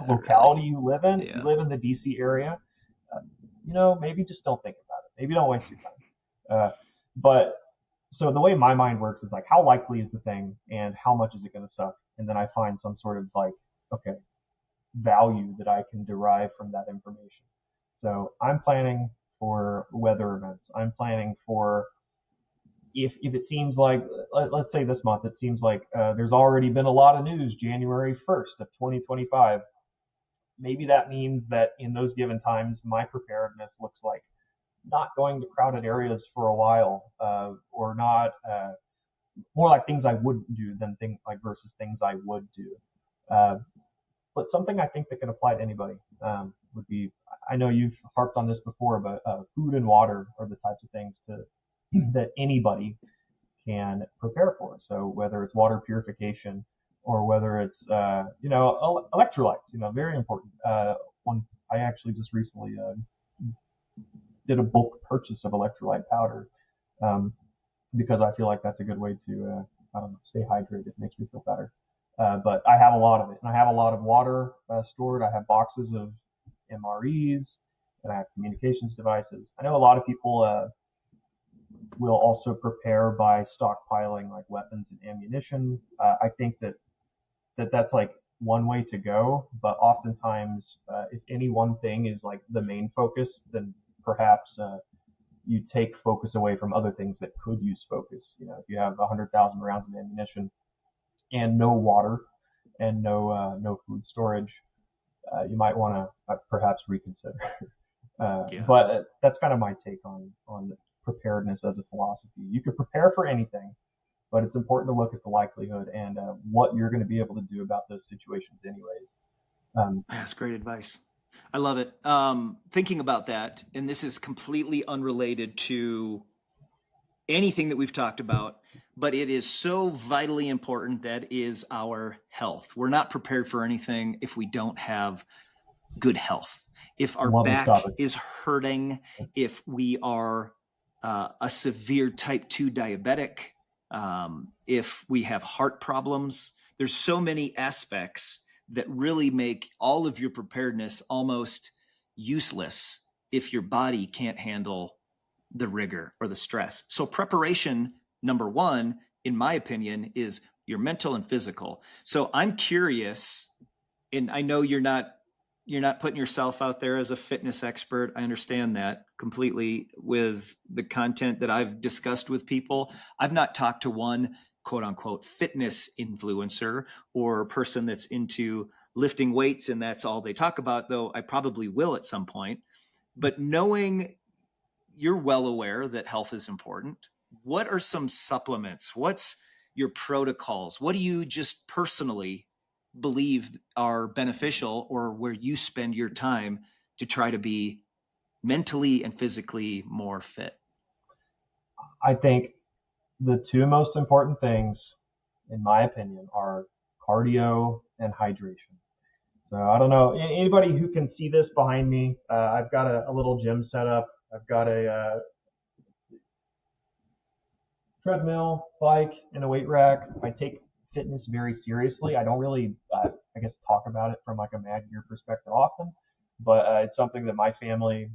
Speaker 2: locality you live in. If you live in the DC area, maybe just don't think about it. Maybe don't waste your time. But so the way my mind works is like, how likely is the thing and how much is it going to suck? And then I find some sort of like, okay, value that I can derive from that information. So I'm planning for weather events. I'm planning for if it seems like, let's say this month, it seems like there's already been a lot of news January 1st of 2025. Maybe that means that in those given times, my preparedness looks like not going to crowded areas for a while, or not, more like things I wouldn't do than things like versus things I would do. But something I think that can apply to anybody would be, I know you've harped on this before, but food and water are the types of things that anybody can prepare for. So whether it's water purification or whether it's, electrolytes, very important. I actually just recently did a bulk purchase of electrolyte powder because I feel like that's a good way to stay hydrated. It makes me feel better. But I have a lot of it, and I have a lot of water stored. I have boxes of MREs, and I have communications devices. I know a lot of people will also prepare by stockpiling like weapons and ammunition. I think that's like one way to go, but oftentimes if any one thing is like the main focus, then perhaps you take focus away from other things that could use focus. If you have 100,000 rounds of ammunition and no water and no food storage, you might want to perhaps reconsider. But that's kind of my take on preparedness as a philosophy. You could prepare for anything, but it's important to look at the likelihood and what you're going to be able to do about those situations anyways.
Speaker 1: That's great advice. I love it. Thinking about that, and this is completely unrelated to anything that we've talked about, but it is so vitally important, that is our health. We're not prepared for anything if we don't have good health. If our back is hurting, if we are a severe type 2 diabetic, if we have heart problems, there's so many aspects that really make all of your preparedness almost useless if your body can't handle the rigor or the stress. So preparation, number one, in my opinion, is your mental and physical. So I'm curious, and I know you're not putting yourself out there as a fitness expert. I understand that completely with the content that I've discussed with people. I've not talked to one quote unquote fitness influencer or a person that's into lifting weights and that's all they talk about, though I probably will at some point. But knowing you're well aware that health is important, what are some supplements? What's your protocols? What do you just personally believe are beneficial, or where you spend your time to try to be mentally and physically more fit?
Speaker 2: I think the two most important things, in my opinion, are cardio and hydration. So I don't know, anybody who can see this behind me, I've got a little gym set up. I've got a treadmill, bike, and a weight rack. I take fitness very seriously. I don't really, talk about it from like a Mad Gear perspective often, but it's something that my family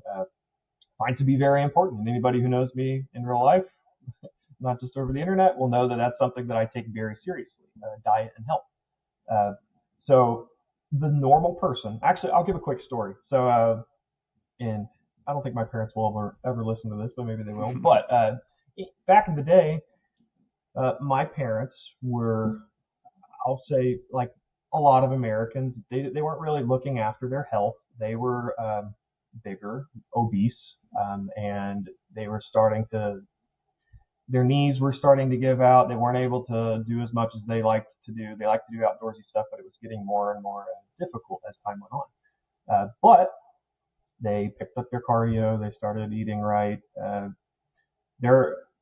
Speaker 2: finds to be very important. And anybody who knows me in real life, not just over the internet, will know that that's something that I take very seriously, diet and health. So the normal person, actually, I'll give a quick story. So, and I don't think my parents will ever listen to this, but maybe they will. But back in the day, my parents were, I'll say, like a lot of Americans, they weren't really looking after their health. They were bigger, obese, and they were starting to their knees were starting to give out. They weren't able to do as much as they liked to do. They liked to do outdoorsy stuff, but it was getting more and more difficult as time went on. But they picked up their cardio. They started eating right.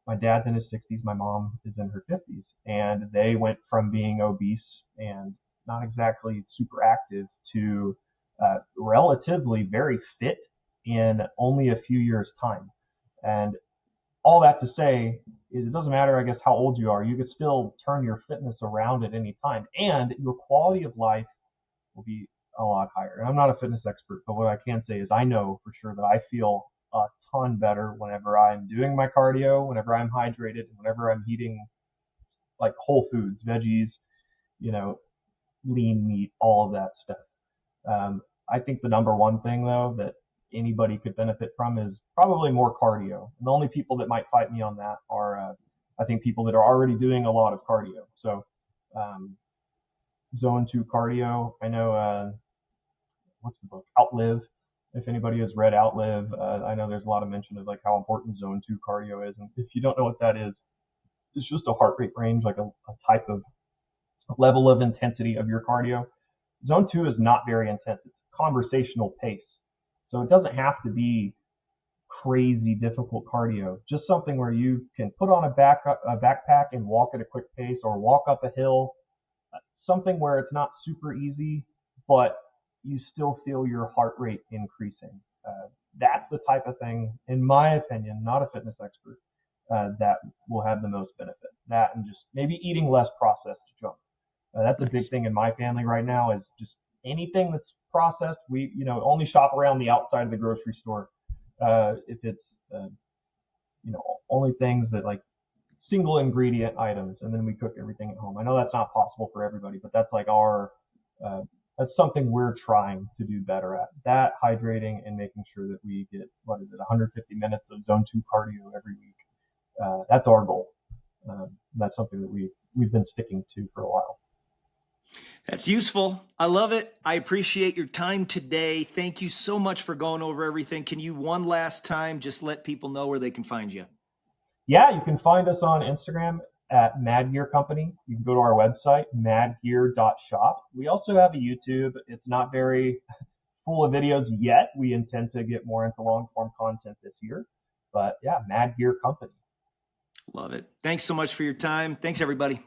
Speaker 2: My dad's in his 60s. My mom is in her 50s. And they went from being obese and not exactly super active to relatively very fit in only a few years' time. And all that to say is it doesn't matter, I guess, how old you are. You could still turn your fitness around at any time. And your quality of life will be a lot higher. And I'm not a fitness expert, but what I can say is I know for sure that I feel a ton better whenever I'm doing my cardio, whenever I'm hydrated, whenever I'm eating like whole foods, veggies, lean meat, all of that stuff. I think the number one thing though that anybody could benefit from is probably more cardio. And the only people that might fight me on that are, I think, people that are already doing a lot of cardio. So Zone 2 cardio, I know, what's the book? Outlive. If anybody has read Outlive, I know there's a lot of mention of like how important Zone 2 cardio is. And if you don't know what that is, it's just a heart rate range, like a type of level of intensity of your cardio. Zone 2 is not very intense. It's conversational pace. So it doesn't have to be crazy difficult cardio, just something where you can put on a backpack and walk at a quick pace or walk up a hill, something where it's not super easy, but you still feel your heart rate increasing. That's the type of thing, in my opinion, not a fitness expert, that will have the most benefit. That and just maybe eating less processed junk. That's a big thing in my family right now is just anything that's processed. We, only shop around the outside of the grocery store. If it's, only things that like single ingredient items, and then we cook everything at home. I know that's not possible for everybody, but that's like that's something we're trying to do better at. That, hydrating, and making sure that we get, 150 minutes of Zone 2 cardio every week. That's our goal. That's something that we've been sticking to for a while.
Speaker 1: That's useful. I love it. I appreciate your time today. Thank you so much for going over everything. Can you one last time just let people know where they can find you?
Speaker 2: Yeah, you can find us on Instagram at Mad Gear Company. You can go to our website, madgear.shop. We also have a YouTube. It's not very full of videos yet. We intend to get more into long-form content this year. But yeah, Mad Gear Company.
Speaker 1: Love it. Thanks so much for your time. Thanks, everybody.